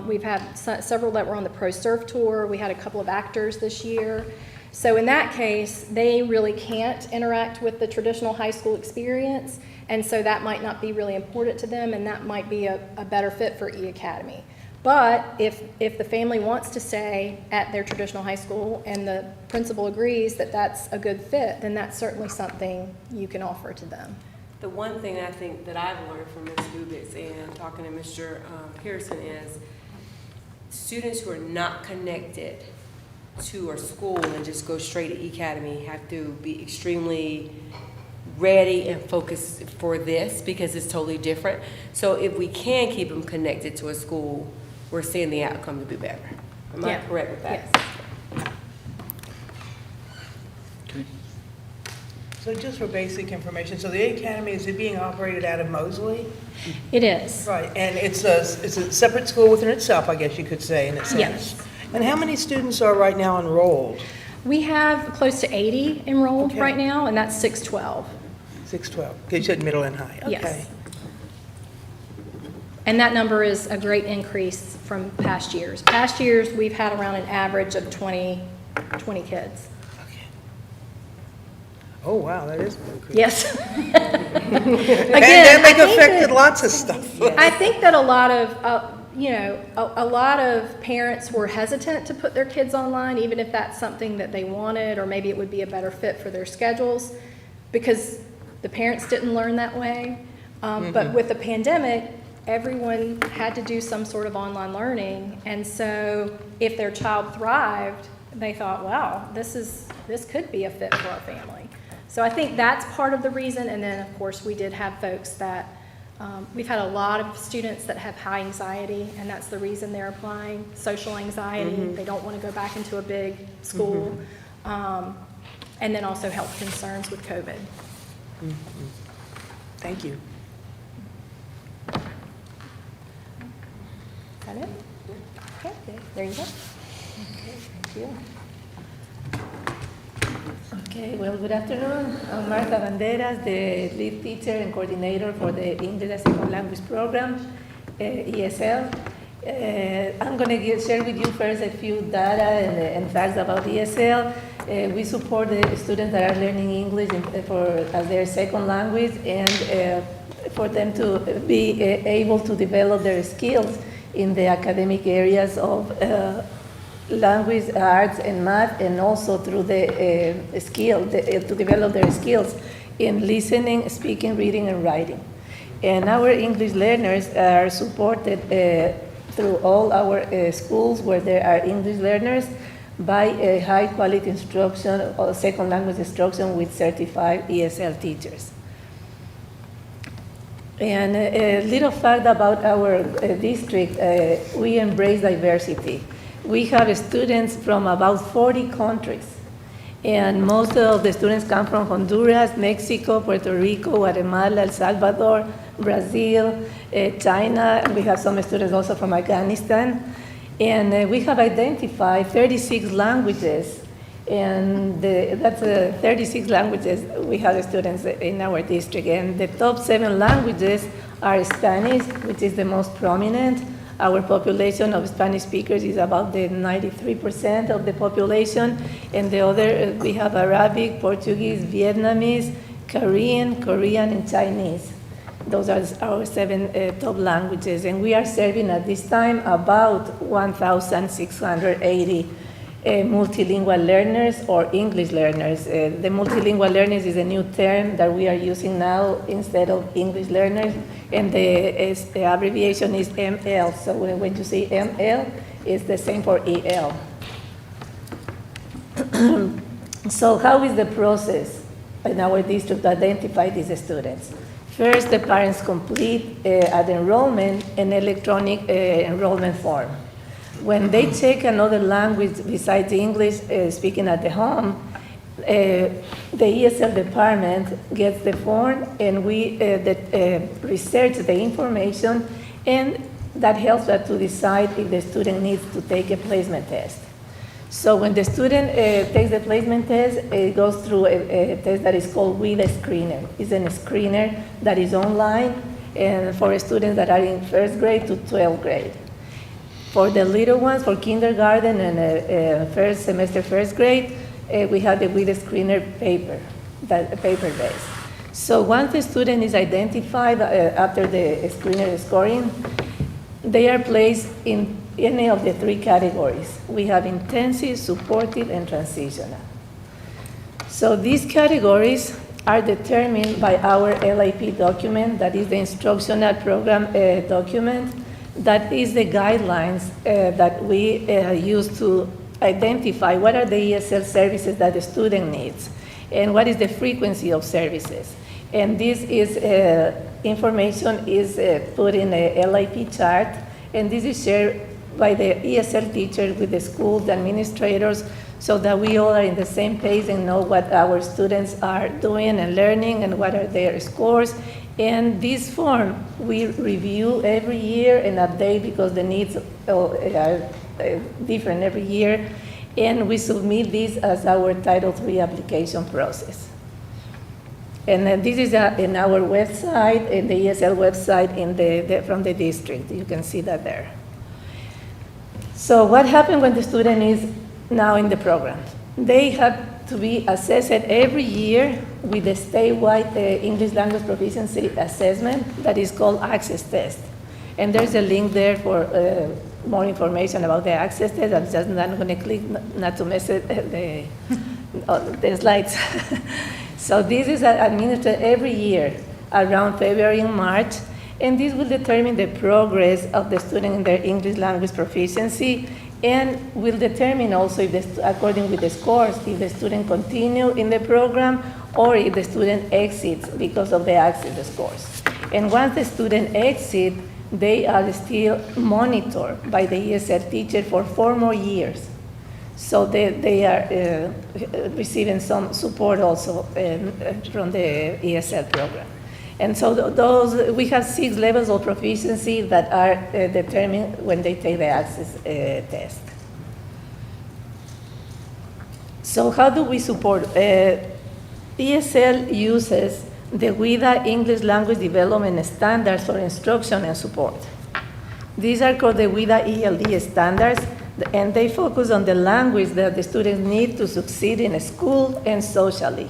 We've had several that were on the ProServe tour. We had a couple of actors this year. So in that case, they really can't interact with the traditional high school experience, and so that might not be really important to them, and that might be a better fit for EAcademy. But if the family wants to stay at their traditional high school and the principal agrees that that's a good fit, then that's certainly something you can offer to them. The one thing I think that I've learned from Ms. Lubitz and talking to Mr. Pearson is students who are not connected to a school and just go straight to EAcademy have to be extremely ready and focused for this because it's totally different. So if we can keep them connected to a school, we're seeing the outcome to be better. Am I correct with that? Yes. So just for basic information, so the EAcademy, is it being operated out of Mosley? It is. Right, and it's a separate school within itself, I guess you could say, in a sense. Yes. And how many students are right now enrolled? We have close to 80 enrolled Okay. right now, and that's 612. 612. Okay, you said middle and high. Okay. Yes. And that number is a great increase from past years. Past years, we've had around an average of 20 kids. Okay. Oh, wow, that is an increase. Yes. Pandemic affected lots of stuff. I think that a lot of, a lot of parents were hesitant to put their kids online, even if that's something that they wanted, or maybe it would be a better fit for their schedules, because the parents didn't learn that way. But with the pandemic, everyone had to do some sort of online learning, and so if their child thrived, they thought, wow, this could be a fit for our family. So I think that's part of the reason, and then of course we did have folks that, we've had a lot of students that have high anxiety, and that's the reason they're applying, social anxiety. They don't want to go back into a big school, and then also health concerns with COVID. Thank you. Is that it? Okay, there you go. Okay, thank you. Okay, well, good afternoon. I'm Marta Banderas, the lead teacher and coordinator for the English as Second Language program, ESL. I'm going to share with you first a few data and facts about ESL. We support the students that are learning English as their second language, and for them to be able to develop their skills in the academic areas of language, arts, and math, and also through the to develop their skills in listening, speaking, reading, and writing. And our English learners are supported through all our schools where there are English learners by a high-quality instruction or second language instruction with certified ESL teachers. And a little fact about our district, we embrace diversity. We have students from about 40 countries, and most of the students come from Honduras, Mexico, Puerto Rico, Guatemala, El Salvador, Brazil, China, and we have some students also from Afghanistan. And we have identified 36 languages, and that's 36 languages we have students in our district. And the top 7 languages are Spanish, which is the most prominent. Our population of Spanish speakers is about the 93% of the population, and the other, we have Arabic, Portuguese, Vietnamese, Korean, and Chinese. Those are our 7 top languages, and we are serving at this time about 1,680 multilingual learners or English learners. The multilingual learners is a new term that we are using now instead of English learners, and the abbreviation is ML. So when you say ML, it's the same for EL. So how is the process in our district to identify these students? First, the parents complete at enrollment an electronic enrollment form. When they check another language besides English speaking at the home, the ESL department gets the form, and we research the information and that helps us to decide if the student needs to take a placement test. So when the student takes the placement test, it goes through a test that is called with a screener. It's a screener that is online and for students that are in 1st grade to 12th grade. For the little ones, for kindergarten and first semester 1st grade, we have the with a screener paper-based. So once the student is identified after the screener scoring, they are placed in any of the 3 categories. We have intensive, supportive, and transitional. So these categories are determined by our LIP document, that is the instructional program document, that is the guidelines that we use to identify what are the ESL services that the student needs and what is the frequency of services. And this is information is put in a LIP chart, and this is shared by the ESL teachers with the schools, the administrators, so that we all are in the same page and know what our students are doing and learning and what are their scores. And this form we review every year and update because the needs are different every year. And we submit this as our Title III application process. And then this is in our website, in the ESL website from the district. You can see that there. So what happens when the student is now in the program? They have to be assessed every year with a statewide English language proficiency assessment that is called Access Test. And there's a link there for more information about the Access Test. I'm just not going to click not to mess it, the slides. So this is administered every year around February and March, and this will determine the progress of the student in their English language proficiency and will determine also, if according with the scores, if the student continue in the program or if the student exits because of the Access scores. And once the student exits, they are still monitored by the ESL teacher for 4 more years. So they are receiving some support also from the ESL program. And so we have 6 levels of proficiency that are determined when they take the Access test. So how do we support? ESL uses the WIDA English Language Development Standards for instruction and support. These are called the WIDA ELD standards, and they focus on the language that the students need to succeed in school and socially,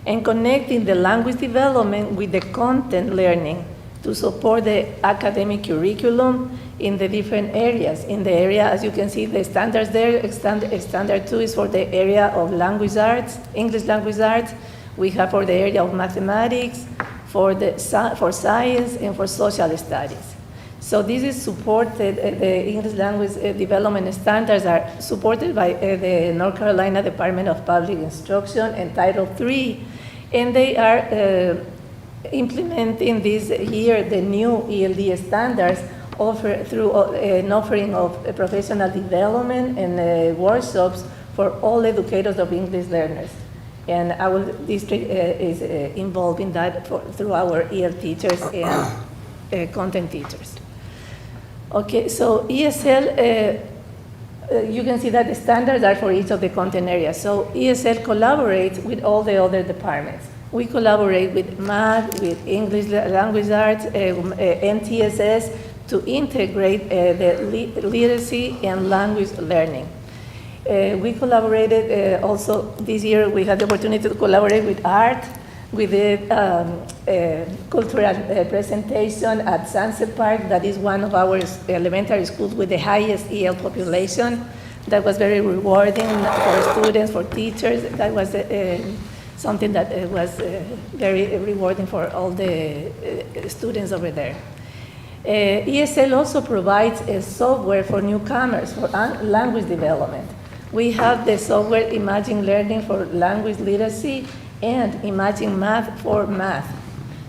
and connecting the language development with the content learning to support the academic curriculum in the different areas. In the area, as you can see, the standards there, standard 2 is for the area of language arts, English language arts. We have for the area of mathematics, for science, and for social studies. So this is supported, the English language development standards are supported by the North Carolina Department of Public Instruction and Title III, and they are implementing this year the new ELD standards through an offering of professional development and workshops for all educators of English learners. And our district is involved in that through our EL teachers and content teachers. Okay, so ESL, you can see that the standards are for each of the content areas. So ESL collaborates with all the other departments. We collaborate with math, with English language arts, NTSS to integrate the literacy and language learning. We collaborated also this year, we had the opportunity to collaborate with art, with the cultural presentation at Sunset Park. That is one of our elementary schools with the highest EL population. That was very rewarding for students, for teachers. That was something that was very rewarding for all the students over there. ESL also provides a software for newcomers for language development. We have the software Imagine Learning for language literacy and Imagine Math for math.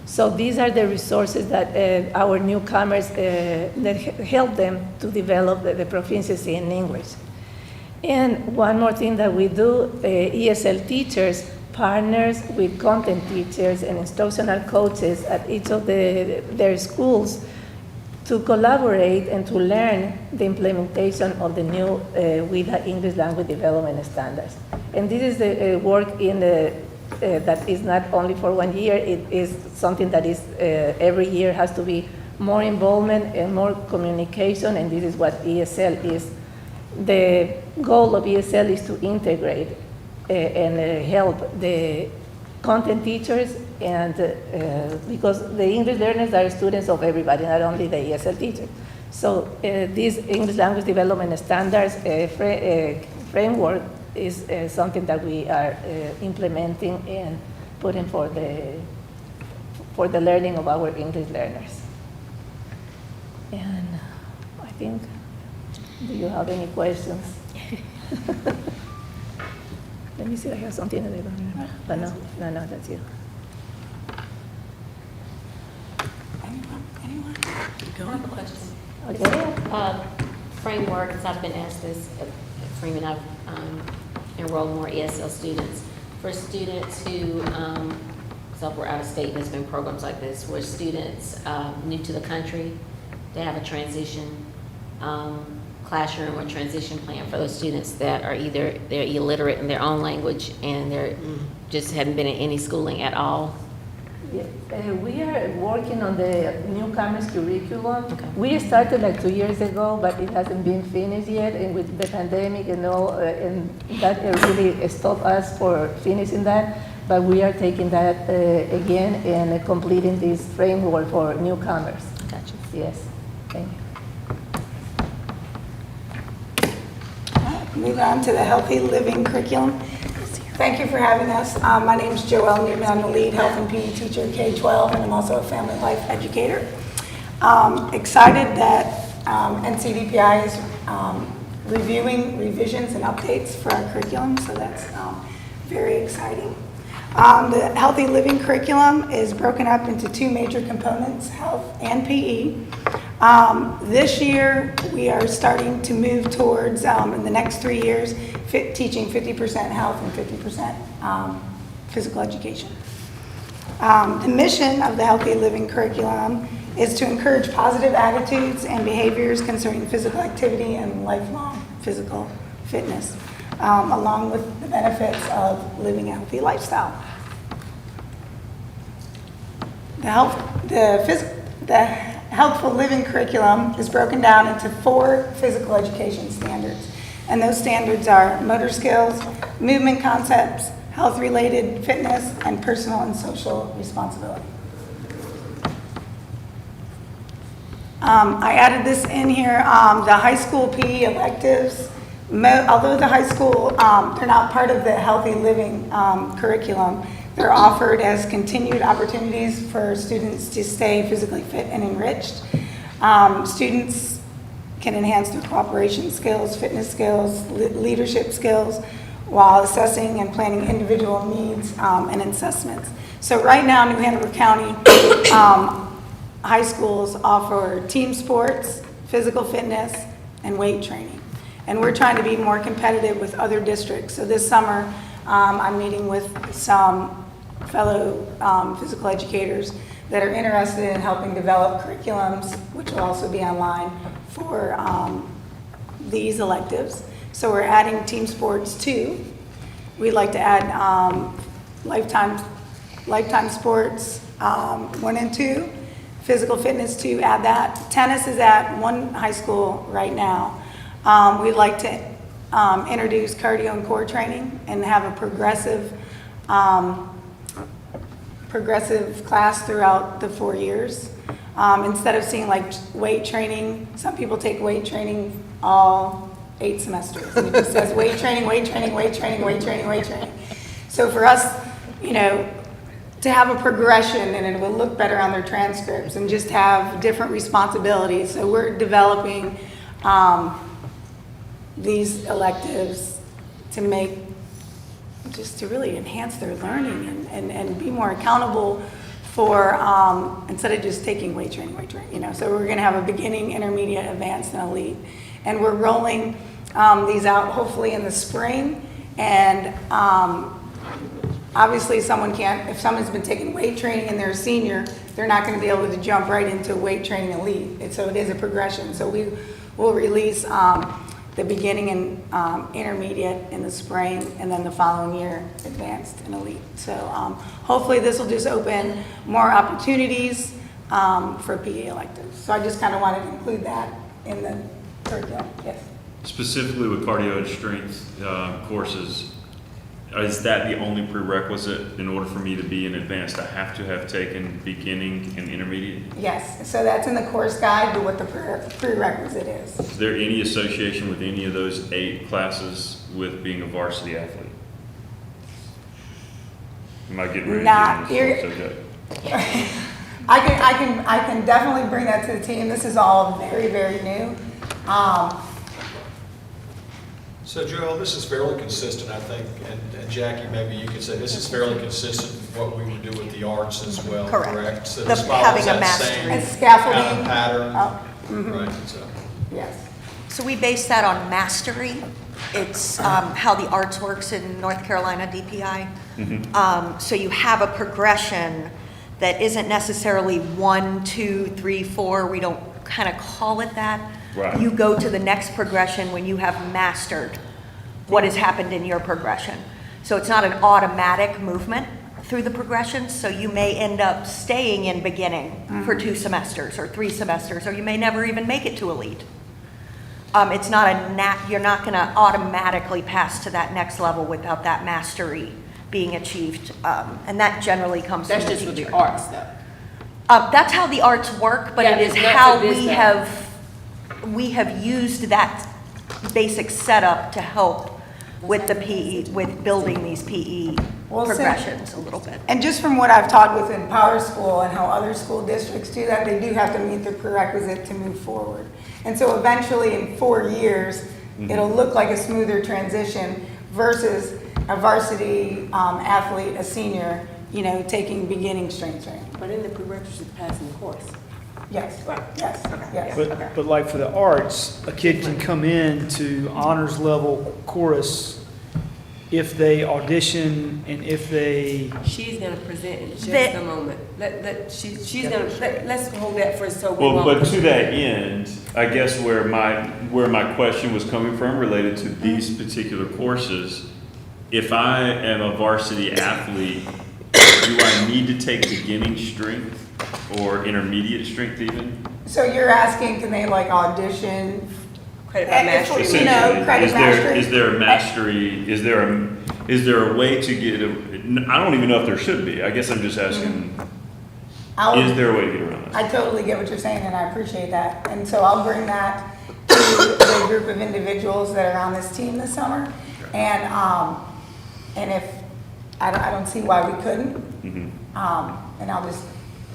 So these are the resources that our newcomers that help them to develop the proficiency in English. And one more thing that we do, ESL teachers partners with content teachers and instructional coaches at each of their schools to collaborate and to learn the implementation of the new WIDA English Language Development Standards. And this is the work that is not only for 1 year, it is something that is every year has to be more involvement and more communication, and this is what ESL is. The goal of ESL is to integrate and help the content teachers, and because the English learners are students of everybody, not only the ESL teachers. So this English Language Development Standards framework is something that we are implementing and putting for the learning of our English learners. And I think, do you have any questions? Let me see, I have something that I don't remember. But no, that's it. Anyone? Question. Okay. Framework, because I've been asked this at Freeman, I've enrolled more ESL students. For students who, so we're out of state, there's been programs like this where students new to the country, they have a transition classroom or transition plan for those students that are either they're illiterate in their own language and they're just haven't been in any schooling at all. Yeah. We are working on the Newcomers curriculum. Okay. We started like 2 years ago, but it hasn't been finished yet, and with the pandemic and all, and that really stopped us for finishing that. But we are taking that again and completing this framework for newcomers. Gotcha. Yes, thank you. Move on to the Healthy Living Curriculum. Thank you for having us. My name is Joelle Newman. I'm the lead health and PE teacher at K-12, and I'm also a family life educator. Excited that NCDPI is reviewing revisions and updates for our curriculum, so that's very exciting. The Healthy Living Curriculum is broken up into two major components, health and PE. This year, we are starting to move towards, in the next 3 years, teaching 50% health and 50% physical education. The mission of the Healthy Living Curriculum is to encourage positive attitudes and behaviors concerning physical activity and lifelong physical fitness, along with the benefits of living a healthy lifestyle. The Healthful Living Curriculum is broken down into 4 physical education standards. And those standards are motor skills, movement concepts, health-related fitness, and personal and social responsibility. I added this in here, the high school PE electives. Although the high school, they're not part of the Healthy Living curriculum, they're offered as continued opportunities for students to stay physically fit and enriched. Students can enhance their cooperation skills, fitness skills, leadership skills, while assessing and planning individual needs and assessments. So right now, New Hanover County high schools offer team sports, physical fitness, and weight training. And we're trying to be more competitive with other districts. So this summer, I'm meeting with some fellow physical educators that are interested in helping develop curriculums, which will also be online for these electives. So we're adding team sports too. We'd like to add lifetime sports 1 and 2, physical fitness 2, add that. Tennis is at 1 high school right now. We'd like to introduce cardio and core training and have a progressive class throughout the 4 years. Instead of seeing like weight training, some people take weight training all 8 semesters. And it just says weight training, weight training, weight training, weight training, weight training. So for us, to have a progression and it will look better on their transcripts and just have different responsibilities. So we're developing these electives to really enhance their learning and be more accountable for, instead of just taking weight training, So we're gonna have a beginning, intermediate, advanced, and elite. And we're rolling these out hopefully in the spring, and Obviously, someone can't, if someone's been taking weight training and they're a senior, they're not going to be able to jump right into weight training elite. So it is a progression. So we will release the beginning and intermediate in the spring, and then the following year, advanced and elite. So hopefully this will just open more opportunities for PE electives. So I just kind of wanted to include that in the curriculum. Yes. Specifically with cardio and strength courses, is that the only prerequisite in order for me to be in advanced? I have to have taken beginning and intermediate? Yes, so that's in the course guide to what the prerequisite is. Is there any association with any of those 8 classes with being a varsity athlete? Am I getting ready to Not get in this? Okay. I can definitely bring that to the team. This is all very, very new. So Joel, this is fairly consistent, I think, and Jackie, maybe you could say this is fairly consistent with what we would do with the arts as well, correct? So this follows having a that mastery. same And scaffolding. kind of pattern, Mm-hmm. right? So. Yes. So we base that on mastery. It's how the arts works in North Carolina DPI. So you have a progression that isn't necessarily 1, 2, 3, 4. We don't kind of call it that. Right. You go to the next progression when you have mastered what has happened in your progression. So it's not an automatic movement through the progression. So you may end up staying in beginning for 2 semesters or 3 semesters, or you may never even make it to elite. It's not you're not going to automatically pass to that next level without that mastery being achieved, and that generally comes That's from the just for teacher. the arts, though. That's how the arts work, but Yeah, it is it's not how for this, though. we have used that basic setup to help with the PE, with building these PE Well, progressions a little bit. And just from what I've taught within Power School and how other school districts do that, they do have to meet the prerequisite to move forward. And so eventually in 4 years, it'll look like a smoother transition versus a varsity athlete, a senior, taking beginning strength training. But in the prerequisite passing the course. Yes, yes, yes. But like for the arts, a kid can come in to honors level chorus if they audition and if they. She's gonna present in just That- a moment. Let's hold that for so we Well, won't. but to that end, I guess where my question was coming from related to these particular courses, if I am a varsity athlete, do I need to take beginning strength or intermediate strength even? So you're asking, can they audition? Credit by mastery. Essentially, credit mastery. is there a mastery? Is there a way to get I don't even know if there should be. I guess I'm just asking. Is there a way to get around this? I totally get what you're saying, and I appreciate that. And so I'll bring that to the group of individuals that are on this team this summer. And if I don't see why we couldn't. And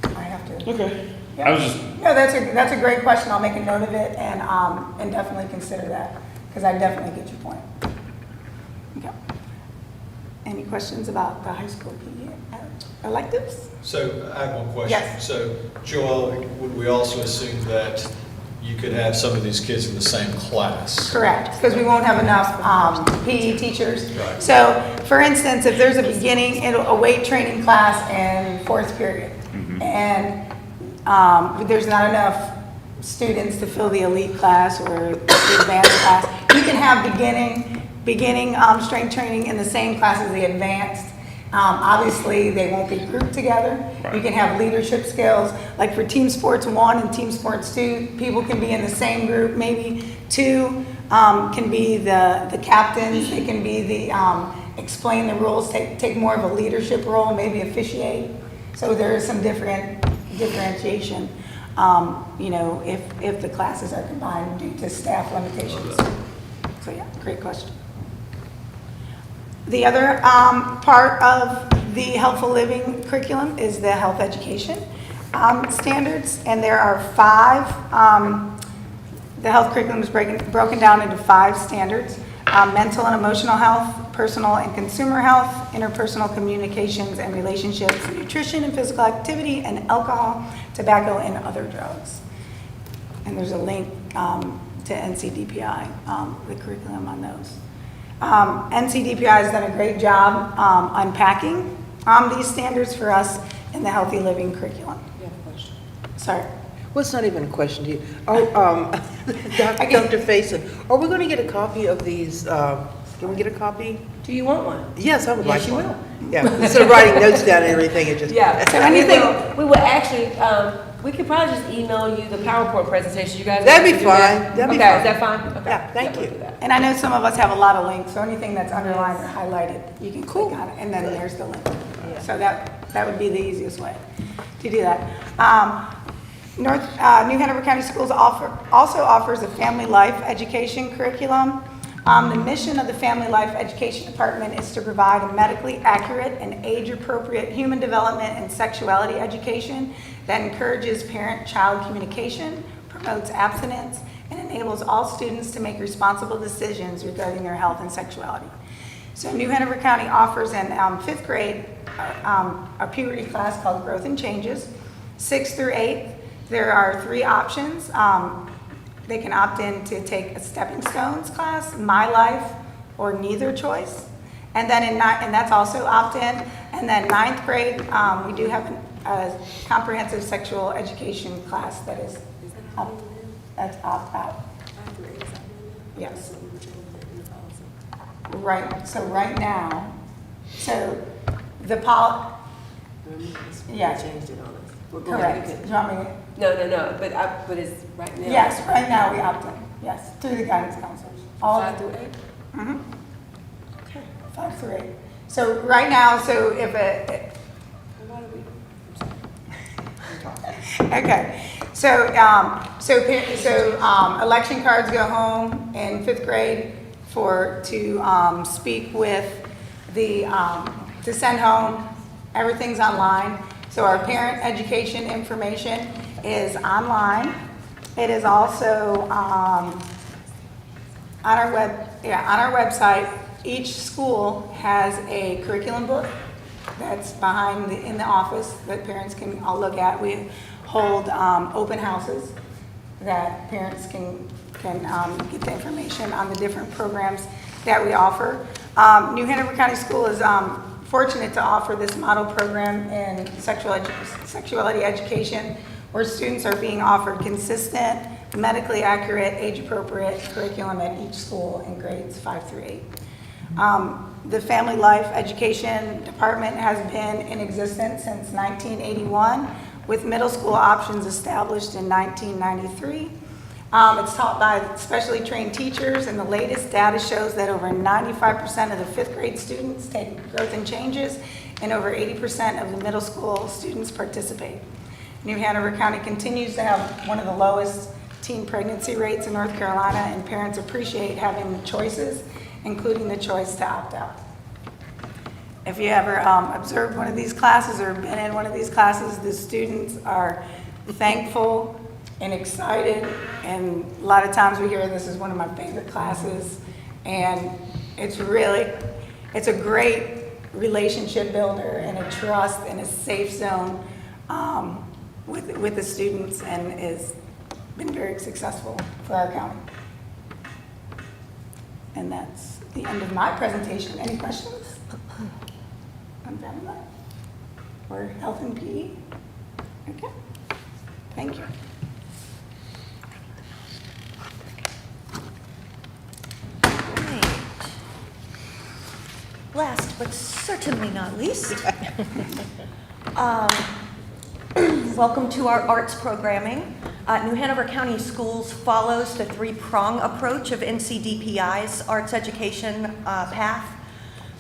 I have to. Okay. Yeah. I was just. No, that's a great question. I'll make a note of it and definitely consider that, because I definitely get your point. Okay. Any questions about the high school PE electives? So I have one question. Yes. So Joel, would we also assume that you could have some of these kids in the same class? Correct, because we won't have enough PE teachers. Right. So, for instance, if there's a beginning, a weight training class in 4th period, and there's not enough students to fill the elite class or the advanced class, you can have beginning strength training in the same class as the advanced. Obviously, they won't be grouped together. Right. You can have leadership skills. Like for Team Sports 1 and Team Sports 2, people can be in the same group. Maybe 2 can be the captains. They can be the explain the rules, take more of a leadership role, maybe officiate. So there is some differentiation, if the classes are combined due to staff limitations. So yeah, great question. The other part of the Healthful Living curriculum is the health education standards, and there are 5. The health curriculum is broken down into 5 standards: mental and emotional health, personal and consumer health, interpersonal communications and relationships, nutrition and physical activity, and alcohol, tobacco, and other drugs. And there's a link to NCDPI, the curriculum on those. NCDPI has done a great job unpacking these standards for us in the Healthy Living curriculum. You have a question? Sorry. Well, it's not even a question to you. Dr. Faison, are we going to get a copy of these? Can we get a copy? Do you want one? Yes, I would like Yes, you one. will. Yeah, instead of writing notes down and everything, it just. Yeah, So anything- we will actually, we could probably just email you the PowerPoint presentation, you guys. That'd want be to do that? fine. That'd be Okay, fine. is that fine? Okay. Yeah, thank we'll you. do that. And I know some of us have a lot of links, so anything that's underlined or highlighted, you can click on it, and then there's the link. So that would be the easiest way to do that. New Hanover County Schools also offers a family life education curriculum. The mission of the Family Life Education Department is to provide a medically accurate and age-appropriate human development and sexuality education that encourages parent-child communication, promotes abstinence, and enables all students to make responsible decisions regarding their health and sexuality. So New Hanover County offers in 5th grade a puberty class called Growth and Changes. 6th through 8th, there are 3 options. They can opt in to take a Stepping Stones class, My Life, or neither choice. And then and that's also opt-in. And then 9th grade, we do have a comprehensive sexual education class that is that's opt-out. Yes. Right, so right now, so the yeah. Changed it on us. We're going Correct. to- Do you want me to? No, but it's right now. Yes, right now we opt in, yes, through the guidance counselors. All 5 through 8? Mm-hmm. 5 through 8. So right now, so if okay, so election cards go home in 5th grade to speak with to send home. Everything's online. So our parent education information is online. It is also on our website. Each school has a curriculum book that's in the office that parents can all look at. We hold open houses that parents can get the information on the different programs that we offer. New Hanover County School is fortunate to offer this model program in sexuality education, where students are being offered consistent, medically accurate, age-appropriate curriculum at each school in grades 5 through 8. The Family Life Education Department has been in existence since 1981, with middle school options established in 1993. It's taught by specially trained teachers, and the latest data shows that over 95% of the 5th grade students take Growth and Changes, and over 80% of the middle school students participate. New Hanover County continues to have one of the lowest teen pregnancy rates in North Carolina, and parents appreciate having choices, including the choice to opt out. If you ever observed one of these classes or been in one of these classes, the students are thankful and excited, and a lot of times we hear this is one of my favorite classes, and it's a great relationship builder and a trust and a safe zone with the students, and has been very successful for our county. And that's the end of my presentation. Any questions on family life or health and PE? Okay, thank you. Last but certainly not least, welcome to our arts programming. New Hanover County Schools follows the 3-prong approach of NCDPI's arts education path.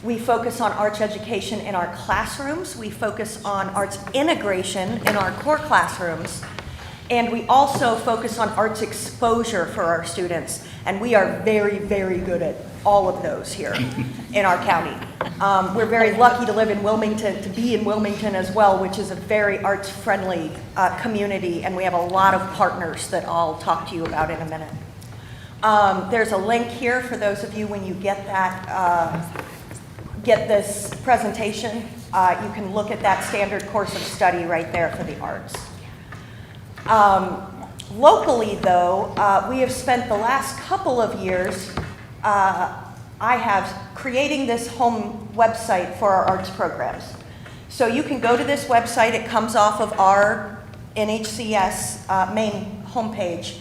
We focus on arts education in our classrooms. We focus on arts integration in our core classrooms. And we also focus on arts exposure for our students. And we are very, very good at all of those here in our county. We're very lucky to live in Wilmington, to be in Wilmington as well, which is a very arts-friendly community, and we have a lot of partners that I'll talk to you about in a minute. There's a link here for those of you when you get this presentation. You can look at that standard course of study right there for the arts. Locally, though, we have spent the last couple of years I have creating this home website for our arts programs. So you can go to this website. It comes off of our NHCS main homepage.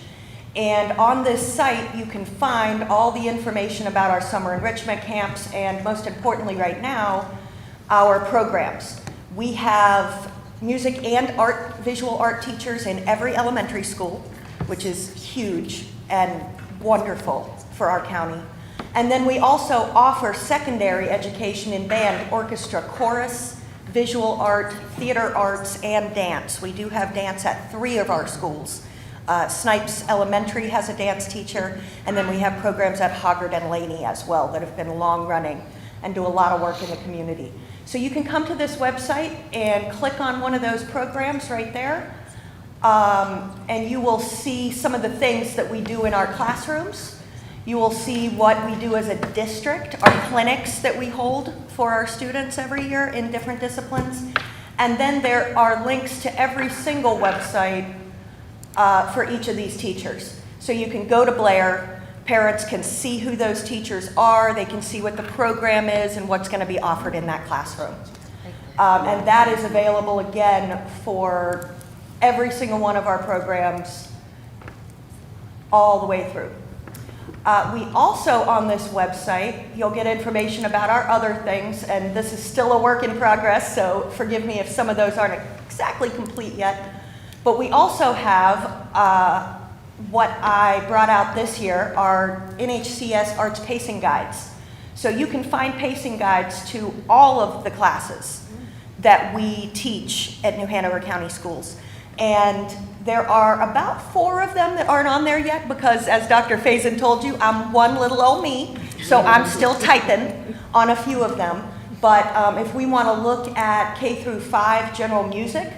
And on this site, you can find all the information about our summer enrichment camps and, most importantly right now, our programs. We have music and art, visual art teachers in every elementary school, which is huge and wonderful for our county. And then we also offer secondary education in band, orchestra, chorus, visual art, theater arts, and dance. We do have dance at 3 of our schools. Snipes Elementary has a dance teacher, and then we have programs at Hoggard and Laney as well that have been long running and do a lot of work in the community. So you can come to this website and click on one of those programs right there, and you will see some of the things that we do in our classrooms. You will see what we do as a district, our clinics that we hold for our students every year in different disciplines. And then there are links to every single website for each of these teachers. So you can go to Blair, parents can see who those teachers are, they can see what the program is and what's going to be offered in that classroom. And that is available again for every single one of our programs all the way through. We also, on this website, you'll get information about our other things, and this is still a work in progress, so forgive me if some of those aren't exactly complete yet. But we also have what I brought out this year, our NHCS Arts Pacing Guides. So you can find pacing guides to all of the classes that we teach at New Hanover County Schools. And there are about 4 of them that aren't on there yet because, as Dr. Faison told you, I'm one little old me, so I'm still typing on a few of them. But if we want to look at K through 5 general music,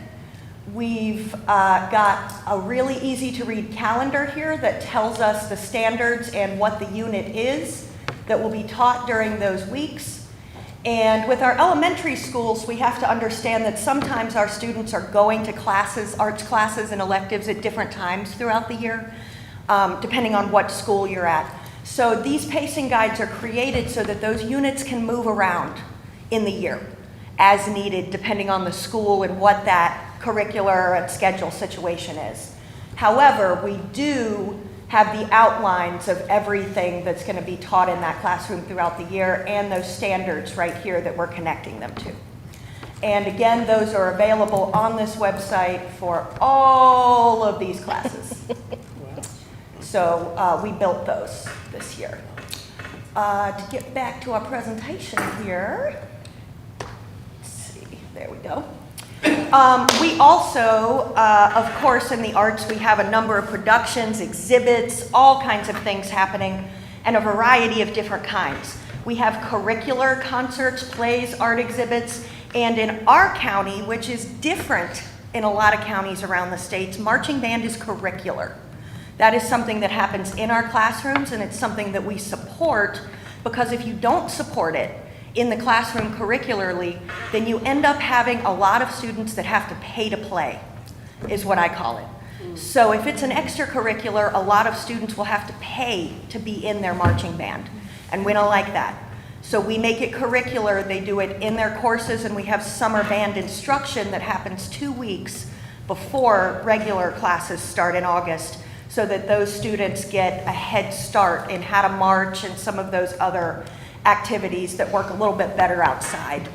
we've got a really easy to read calendar here that tells us the standards and what the unit is that will be taught during those weeks. And with our elementary schools, we have to understand that sometimes our students are going to classes, arts classes and electives at different times throughout the year, depending on what school you're at. So these pacing guides are created so that those units can move around in the year as needed, depending on the school and what that curricular and schedule situation is. However, we do have the outlines of everything that's going to be taught in that classroom throughout the year and those standards right here that we're connecting them to. And again, those are available on this website for all of these classes. So we built those this year. To get back to our presentation here, let's see, there we go. We also, of course, in the arts, we have a number of productions, exhibits, all kinds of things happening, and a variety of different kinds. We have curricular concerts, plays, art exhibits, and in our county, which is different in a lot of counties around the states, marching band is curricular. That is something that happens in our classrooms, and it's something that we support, because if you don't support it in the classroom curricularly, then you end up having a lot of students that have to pay to play, is what I call it. So if it's an extracurricular, a lot of students will have to pay to be in their marching band, and we don't like that. So we make it curricular, they do it in their courses, and we have summer band instruction that happens 2 weeks before regular classes start in August, so that those students get a head start in how to march and some of those other activities that work a little bit better outside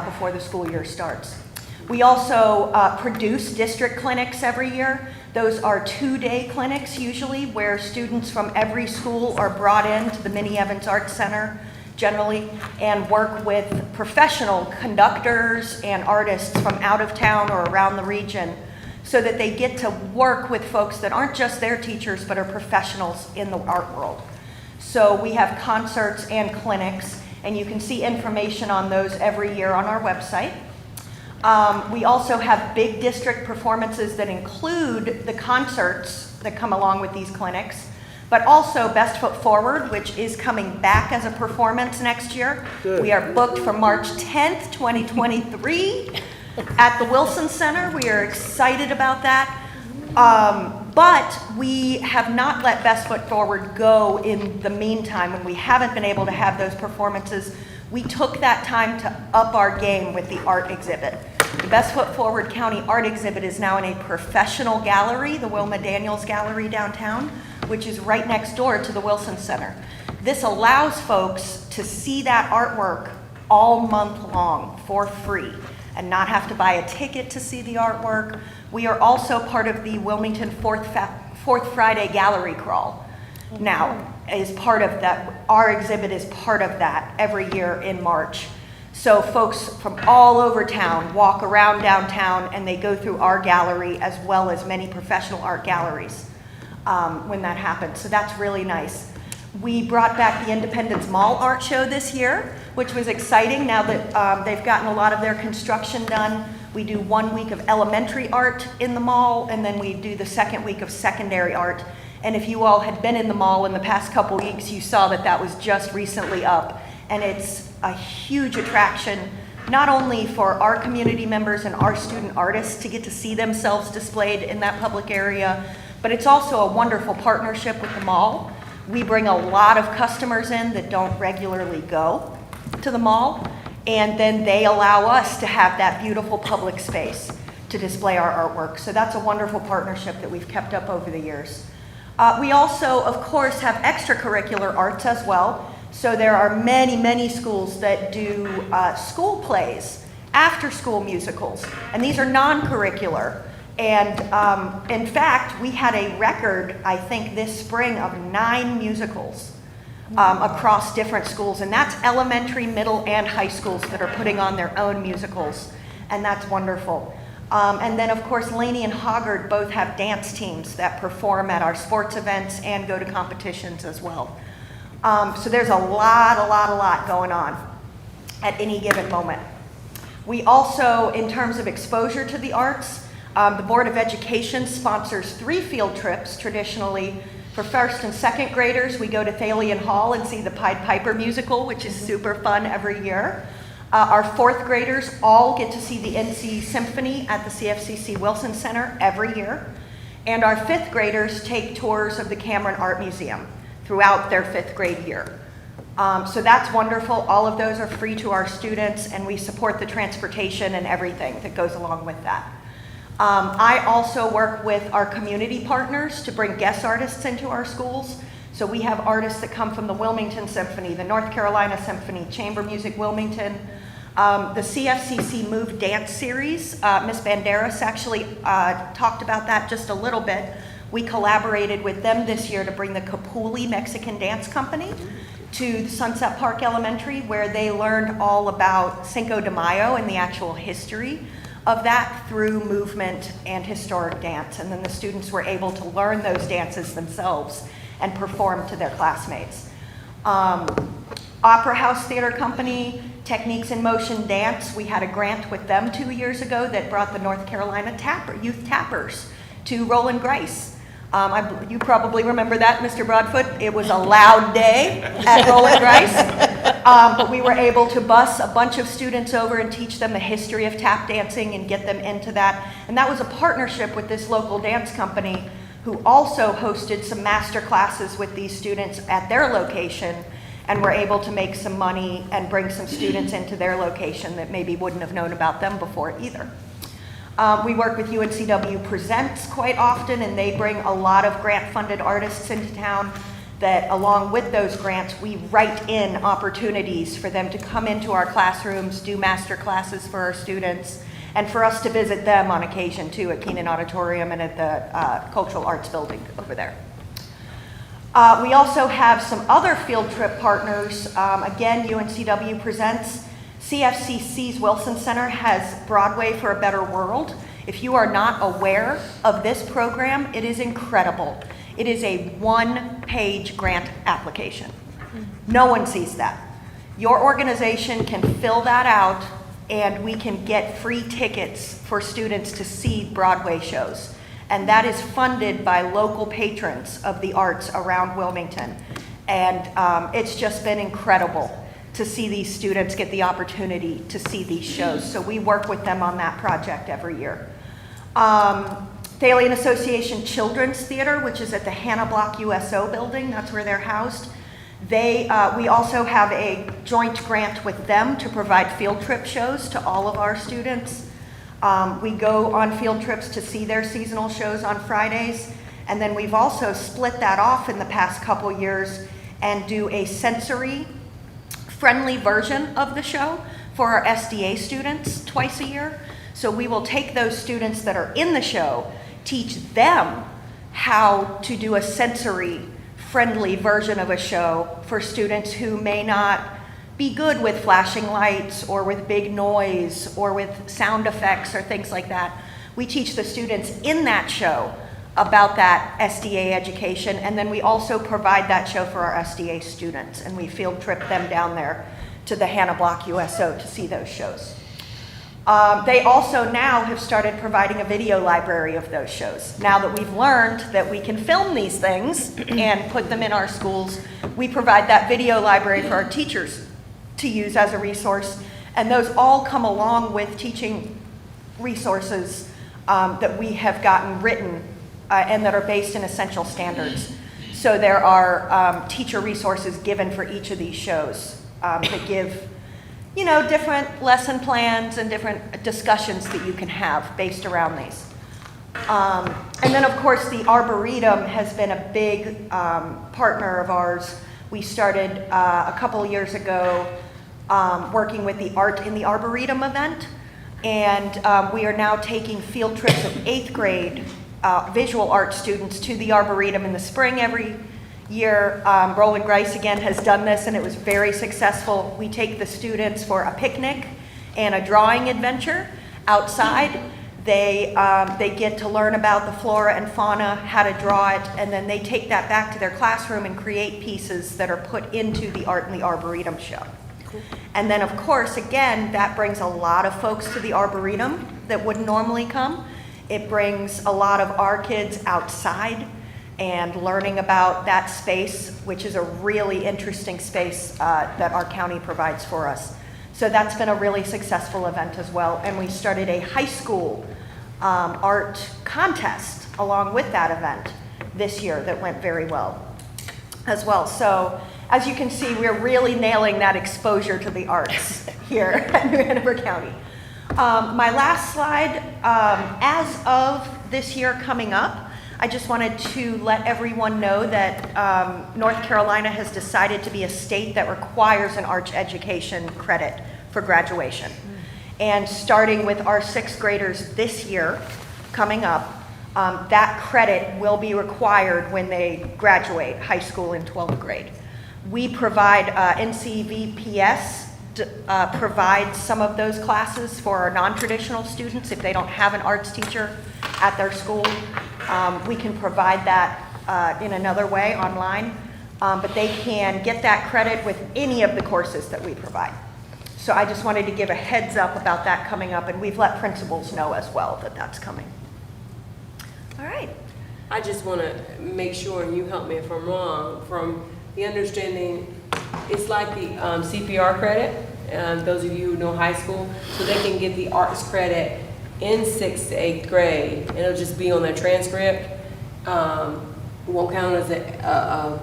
before the school year starts. We also produce district clinics every year. Those are 2-day clinics usually, where students from every school are brought into the Minnie Evans Arts Center generally and work with professional conductors and artists from out of town or around the region, so that they get to work with folks that aren't just their teachers but are professionals in the art world. So we have concerts and clinics, and you can see information on those every year on our website. We also have big district performances that include the concerts that come along with these clinics, but also Best Foot Forward, which is coming back as a performance next year. Good. We are booked for March 10th, 2023 at the Wilson Center. We are excited about that. But we have not let Best Foot Forward go in the meantime. When we haven't been able to have those performances, we took that time to up our game with the art exhibit. The Best Foot Forward County Art Exhibit is now in a professional gallery, the Wilma Daniels Gallery downtown, which is right next door to the Wilson Center. This allows folks to see that artwork all month long for free and not have to buy a ticket to see the artwork. We are also part of the Wilmington Fourth Friday Gallery Crawl. Now, is part of that, our exhibit is part of that every year in March. So folks from all over town walk around downtown and they go through our gallery as well as many professional art galleries when that happens. So that's really nice. We brought back the Independence Mall Art Show this year, which was exciting now that they've gotten a lot of their construction done. We do 1 week of elementary art in the mall, and then we do the second week of secondary art. And if you all had been in the mall in the past couple weeks, you saw that that was just recently up. And it's a huge attraction, not only for our community members and our student artists to get to see themselves displayed in that public area, but it's also a wonderful partnership with the mall. We bring a lot of customers in that don't regularly go to the mall, and then they allow us to have that beautiful public space to display our artwork. So that's a wonderful partnership that we've kept up over the years. We also, of course, have extracurricular arts as well. So there are many, many schools that do school plays, after-school musicals, and these are non-curricular. And in fact, we had a record, I think, this spring of 9 musicals across different schools, and that's elementary, middle, and high schools that are putting on their own musicals, and that's wonderful. And then, of course, Laney and Hoggard both have dance teams that perform at our sports events and go to competitions as well. So there's a lot going on at any given moment. We also, in terms of exposure to the arts, the Board of Education sponsors 3 field trips traditionally. For first and second graders, we go to Thalian Hall and see the Pied Piper musical, which is super fun every year. Our 4th graders all get to see the NC Symphony at the CFCC Wilson Center every year. And our 5th graders take tours of the Cameron Art Museum throughout their 5th grade year. So that's wonderful. All of those are free to our students, and we support the transportation and everything that goes along with that. I also work with our community partners to bring guest artists into our schools. So we have artists that come from the Wilmington Symphony, the North Carolina Symphony, Chamber Music Wilmington, the CFCC Move Dance Series. Ms. Banderas actually talked about that just a little bit. We collaborated with them this year to bring the Capuli Mexican Dance Company to Sunset Park Elementary, where they learned all about Cinco de Mayo and the actual history of that through movement and historic dance. And then the students were able to learn those dances themselves and perform to their classmates. Opera House Theater Company, Techniques in Motion Dance, we had a grant with them 2 years ago that brought the North Carolina Youth Tappers to Roland Grice. You probably remember that, Mr. Broadfoot. It was a loud day at Roland Grice, but we were able to bus a bunch of students over and teach them the history of tap dancing and get them into that. And that was a partnership with this local dance company who also hosted some master classes with these students at their location, and were able to make some money and bring some students into their location that maybe wouldn't have known about them before either. We work with UNCW Presents quite often, and they bring a lot of grant-funded artists into town that, along with those grants, we write in opportunities for them to come into our classrooms, do master classes for our students, and for us to visit them on occasion too at Keenan Auditorium and at the Cultural Arts Building over there. We also have some other field trip partners. Again, UNCW Presents. CFCC's Wilson Center has Broadway for a Better World. If you are not aware of this program, it is incredible. It is a 1-page grant application. No one sees that. Your organization can fill that out, and we can get free tickets for students to see Broadway shows. And that is funded by local patrons of the arts around Wilmington. And it's just been incredible to see these students get the opportunity to see these shows. So we work with them on that project every year. Thalian Association Children's Theater, which is at the Hannah Block USO building. That's where they're housed. We also have a joint grant with them to provide field trip shows to all of our students. We go on field trips to see their seasonal shows on Fridays. And then we've also split that off in the past couple years and do a sensory-friendly version of the show for our SDA students twice a year. So we will take those students that are in the show, teach them how to do a sensory-friendly version of a show for students who may not be good with flashing lights or with big noise or with sound effects or things like that. We teach the students in that show about that SDA education, and then we also provide that show for our SDA students, and we field trip them down there to the Hannah Block USO to see those shows. They also now have started providing a video library of those shows. Now that we've learned that we can film these things and put them in our schools, we provide that video library for our teachers to use as a resource, and those all come along with teaching resources that we have gotten written and that are based in essential standards. So there are teacher resources given for each of these shows that give, you know, different lesson plans and different discussions that you can have based around these. And then, of course, the Arboretum has been a big partner of ours. We started a couple years ago working with the Art in the Arboretum event, and we are now taking field trips of 8th grade visual art students to the Arboretum in the spring every year. Roland Grice again has done this, and it was very successful. We take the students for a picnic and a drawing adventure outside. They get to learn about the flora and fauna, how to draw it, and then they take that back to their classroom and create pieces that are put into the Art in the Arboretum show. Cool. And then, of course, again, that brings a lot of folks to the Arboretum that wouldn't normally come. It brings a lot of our kids outside and learning about that space, which is a really interesting space that our county provides for us. So that's been a really successful event as well. And we started a high school art contest along with that event this year that went very well as well. So as you can see, we're really nailing that exposure to the arts here at New Hanover County. My last slide, as of this year coming up, I just wanted to let everyone know that North Carolina has decided to be a state that requires an arts education credit for graduation. And starting with our 6th graders this year coming up, that credit will be required when they graduate high school in 12th grade. We provide NCVPS provides some of those classes for our non-traditional students if they don't have an arts teacher at their school. We can provide that in another way online, but they can get that credit with any of the courses that we provide. So I just wanted to give a heads up about that coming up, and we've let principals know as well that that's coming. All right. I just want to make sure, and you help me if I'm wrong, from the understanding, it's like the CPR credit, those of you who know high school, so they can get the arts credit in 6th to 8th grade. It'll just be on their transcript. It won't count as a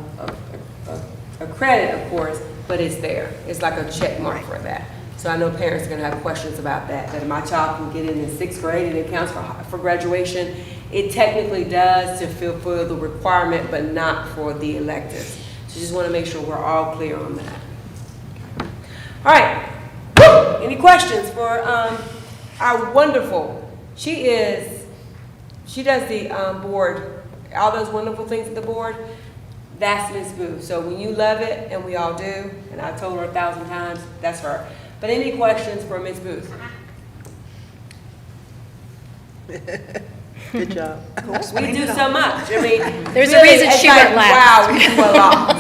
credit, of course, but it's there. It's like a check mark for that. So I know parents are going to have questions about that, that my child can get in 6th grade and it counts for graduation. It technically does to fulfill the requirement, but not for the electives. So just want to make sure we're all clear on that. All right. Woo! Any questions for our wonderful? She does the board, all those wonderful things at the board. That's Ms. Booth. So when you love it, and we all do, and I told her 1,000 times, that's her. But any questions for Ms. Booth? Good job. We do so much. I mean, There's really, a reason it's she like, went last. wow, we do a lot.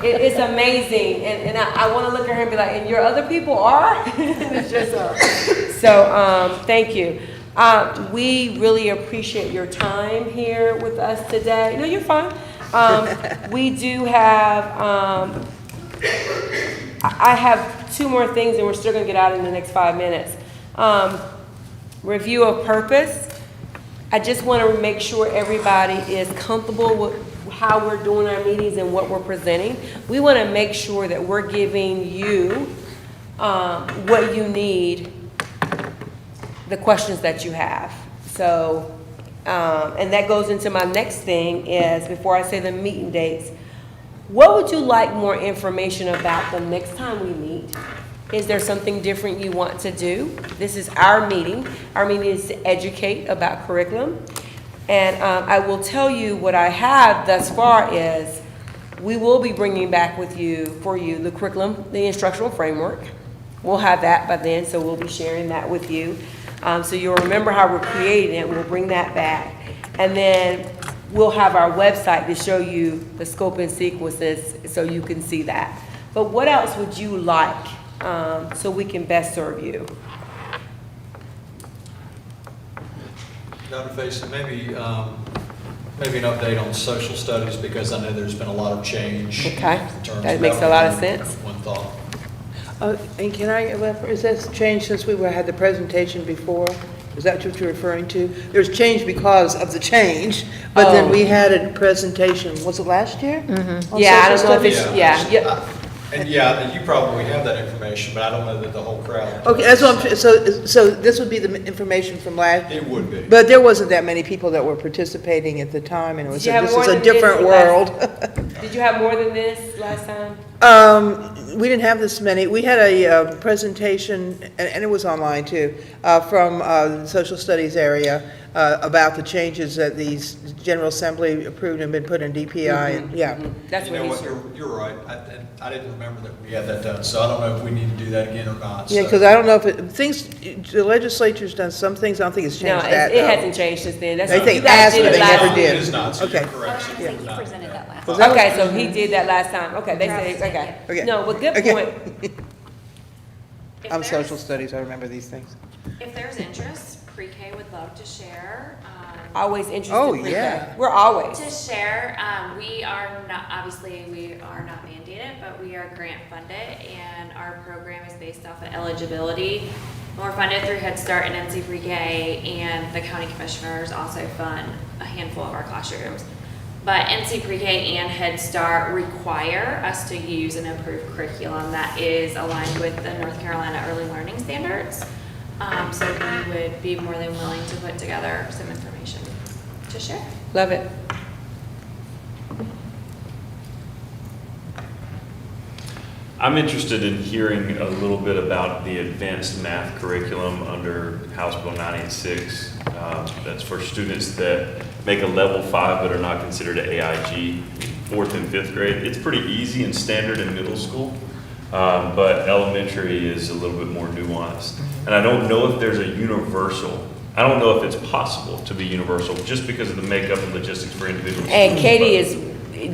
It's amazing, and I want to look at her and be like, and your other people are? It's just so thank you. We really appreciate your time here with us today. No, you're fine. We do have, I have 2 more things, and we're still going to get out in the next 5 minutes. Review of purpose. I just want to make sure everybody is comfortable with how we're doing our meetings and what we're presenting. We want to make sure that we're giving you what you need, the questions that you have. So, and that goes into my next thing is, before I say the meeting dates, what would you like more information about the next time we meet? Is there something different you want to do? This is our meeting. Our meeting is to educate about curriculum. And I will tell you what I have thus far is we will be bringing back for you the curriculum, the instructional framework. We'll have that by then, so we'll be sharing that with you. So you'll remember how we're creating it. We'll bring that back. And then we'll have our website to show you the scope and sequences so you can see that. But what else would you like so we can best serve you? Dr. Face, maybe an update on social studies, because I know there's been a lot of change. Okay, in terms that of makes a lot of sense. One thought. And can I, is that changed since we had the presentation before? Is that what you're referring to? There's change because of the change, but then we had a presentation, was it last year? Mm-hmm. Yeah, I don't know if it's, yeah. And you probably have that information, but I don't know that the whole crowd. Okay, that's what I'm, so this would be the information from last? It would be. But there wasn't that many people that were participating at the time, and it was, Did you have this more is a than different this world. Did you have more than this last time? We didn't have this many. We had a presentation, and it was online too, from the social studies area about the changes that these General Assembly approved and been put in DPI, and That's You know what what, you're right. I didn't remember that we had that done, so I don't know if we need to do that again or not. Yeah, so. because I don't know if the legislature's done some things, I don't think it's No, changed that. it hasn't changed since then. That's They think you guys asked, did but it they last never time. did. It is not, so Okay. you're correct. I think you presented that last. Okay, so he did that last time. Okay, they say, okay. Okay. No, but good Okay. point. I'm social studies, I remember these things. If there's interest, pre-K would love to share. Always interested. Oh, in pre-K. yeah. We're always. To share, we are not, obviously, we are not mandated, but we are grant funded, and our program is based off of eligibility. We're funded through Head Start and NC Pre-K, and the county commissioners also fund a handful of our classrooms. But NC Pre-K and Head Start require us to use an approved curriculum that is aligned with the North Carolina Early Learning Standards. So we would be more than willing to put together some information to share. Love it. I'm interested in hearing a little bit about the advanced math curriculum under House Bill 986. That's for students that make a level 5 but are not considered an AIG, 4th and 5th grade. It's pretty easy and standard in middle school, but elementary is a little bit more nuanced. And I don't know if there's a universal, I don't know if it's possible to be universal just because of the makeup and logistics for individual schools. And Katie is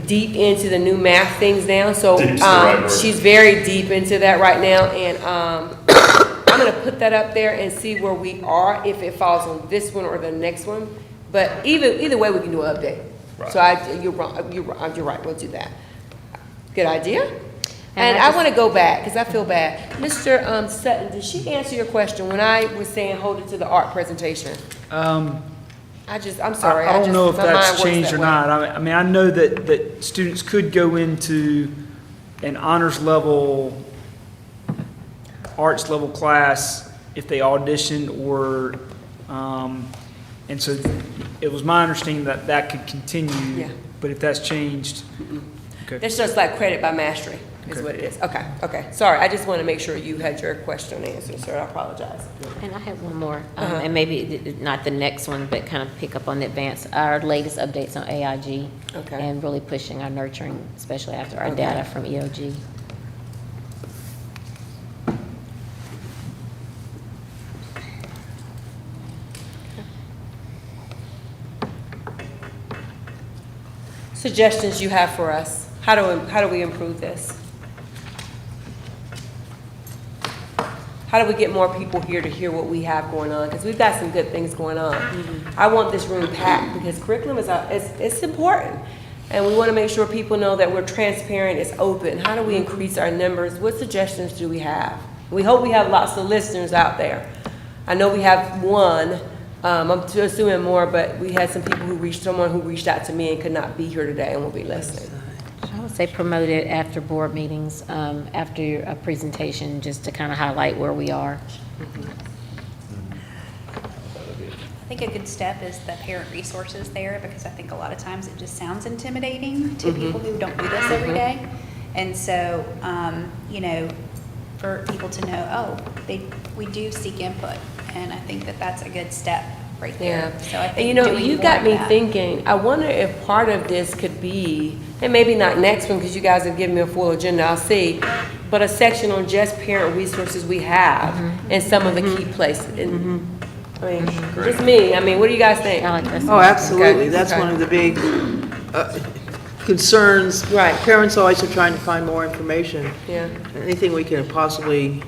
deep into the new math things now, so Deep's the right word. she's very deep into that right now, and I'm gonna put that up there and see where we are, if it falls on this one or the next one. But either way, we can do an update. Right. So you're right, we'll do that. Good idea. And I want to go back, because I feel bad. Mr. Sutton, did she answer your question when I was saying hold it to the art presentation? I'm sorry. I don't know if my mind that's works changed that or way. not. I mean, I know that students could go into an honors level, arts level class if they auditioned or, and so it was my understanding that that could continue. Yeah. But if that's changed, okay. It's just like credit by mastery is Okay. what it is. Okay. Sorry, I just want to make sure you had your question answered, sir. I apologize. And I have one more, and maybe not the next one, but kind of pick up on the advance, our latest updates on AIG. Okay. And really pushing our nurturing, especially after our Okay. data from EOG. Suggestions you have for us? How do we improve this? How do we get more people here to hear what we have going on? Because we've got some good things going on. I want this room packed because curriculum it's important. And we want to make sure people know that we're transparent, it's open. How do we increase our numbers? What suggestions do we have? We hope we have lots of listeners out there. I know we have one, I'm assuming more, but we had someone who reached out to me and could not be here today and will be listening. I would say promote it after board meetings, after a presentation, just to kind of highlight where we are. I think a good step is the parent resources there, because I think a lot of times it just sounds intimidating to people who don't do this every day. And so, you know, for people to know, oh, we do seek input, and I think that that's a good step right there. Yeah. So I think And you know, doing you more got of me that. thinking, I wonder if part of this could be, and maybe not next one, because you guys have given me a full agenda, I'll see, but a section on just parent resources we have and some of the key places. And, I mean, just me, I mean, what do you guys think? I like this. Oh, absolutely. Okay, That's okay. one of the big concerns. Right. Parents always are trying to find more information. Yeah. Anything we can possibly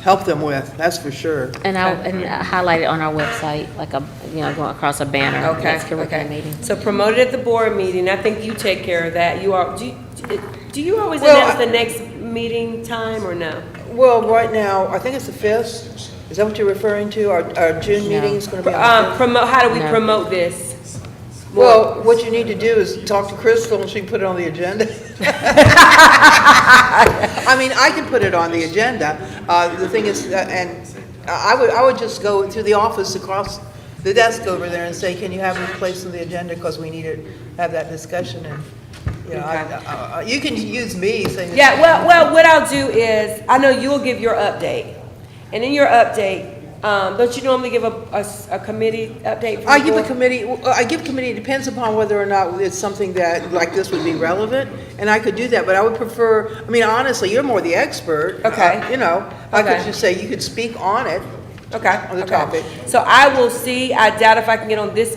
help them with, that's for sure. And highlight it on our website, like going across a banner. Okay, Next curriculum okay. meeting. So promote it at the board meeting. I think you take care of that. Do you always Well, announce the next meeting time or no? Well, right now, I think it's the 5th. Is that what you're referring to? Our June meeting is going to be on the 5th? How do we No. promote this? Well, what you need to do is talk to Crystal and she can put it on the agenda. I mean, I can put it on the agenda. The thing is, and I would just go to the office across the desk over there and say, can you have it placed on the agenda, because we need to have that discussion. And you know, you can use me saying. Yeah, well, what I'll do is, I know you'll give your update. And in your update, don't you normally give a committee update? I give committee, it depends upon whether or not it's something that, like this, would be relevant, and I could do that, but I would prefer, I mean, honestly, you're more the expert. Okay. You know, I could Okay. just say, you could speak on it, Okay. on the okay. topic. So I will see, I doubt if I can get on this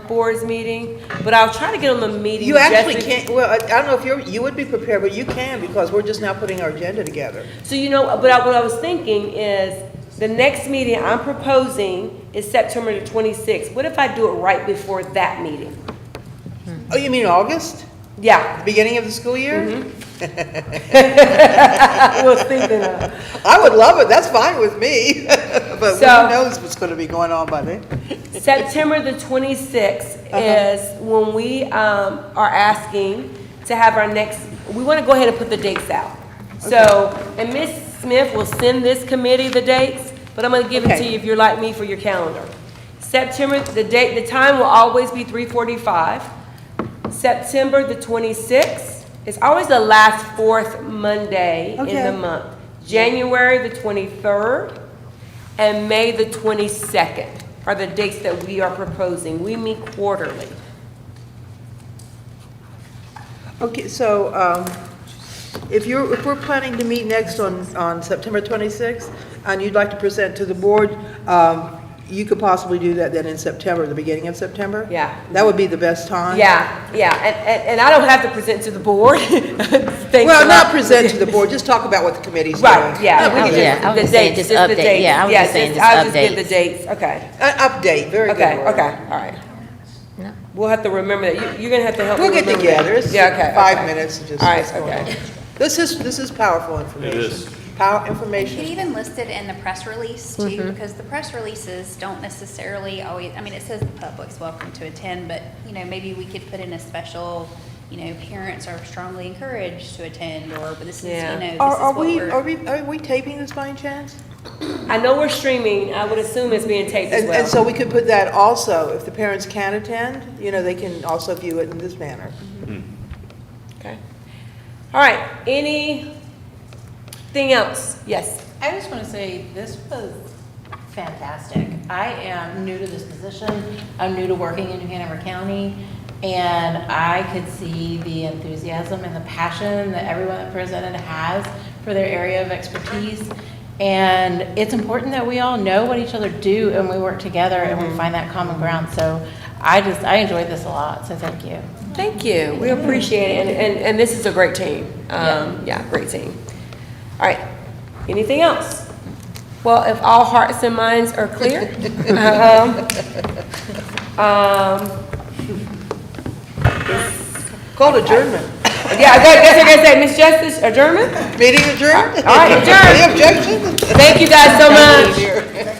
board's meeting, but I'll try to get on the meeting. You actually just- can't, well, I don't know if you would be prepared, but you can, because we're just now putting our agenda together. So you know, what I was thinking is, the next meeting I'm proposing is September the 26th. What if I do it right before that meeting? Oh, you mean August? Yeah. Beginning of the school year? I was thinking of. I would love it, that's fine with me, but So- who knows what's gonna be going on by then? September the 26th is when we are asking to have our next, we want to go ahead and put the dates out. So, and Ms. Smith will send this committee the dates, but I'm going to give it to Okay. you if you're like me for your calendar. September, the time will always be 3:45. September the 26th, it's always the last fourth Monday in Okay. the month. January the 23rd and May the 22nd are the dates that we are proposing. We meet quarterly. Okay, so, if we're planning to meet next on September 26th, and you'd like to present to the board, you could possibly do that then in September, the beginning of September? Yeah. That would be the best time? Yeah, and I don't have to present to the board. Thanks Well, a not lot. present to the board, just talk about what the committee's doing. Right, yeah. we can Yeah, I was the just saying dates, just the update. dates. Yeah, I was just saying just I'll just give the updates. dates, okay. An update, very good Okay, word. okay, all right. We'll have to remember that. You're gonna have to help me We'll get remember that. together, it's Yeah, okay, 5 okay. minutes, and just All right, what's going okay. on. This is powerful information. It is. Power You information. could even list it in the press release too, because the press releases don't necessarily always, I mean, it says the public's welcome to attend, but, you know, maybe we could put in a special, you know, parents are strongly encouraged to attend, or this is, you Yeah. know, this is Are what we're. are we taping this by any chance? I know we're streaming, I would assume it's being taped as well. And so we could put that also, if the parents can attend, you know, they can also view it in this manner. Okay. All right, anything else? Yes. I just want to say, this was fantastic. I am new to this position. I'm new to working in New Hanover County, and I could see the enthusiasm and the passion that everyone that presented has for their area of expertise. And it's important that we all know what each other do, and we work together, and we find that common ground. So I enjoyed this a lot, so thank you. Thank you, we appreciate it, and this is a great team. Yeah, great team. All right, anything else? Well, if all hearts and minds are clear, Called adjournment. yeah, I guess I gotta say, Ms. Justice, adjournment? Meeting adjourned? All right, adjourned. Any objections? Thank you guys so much.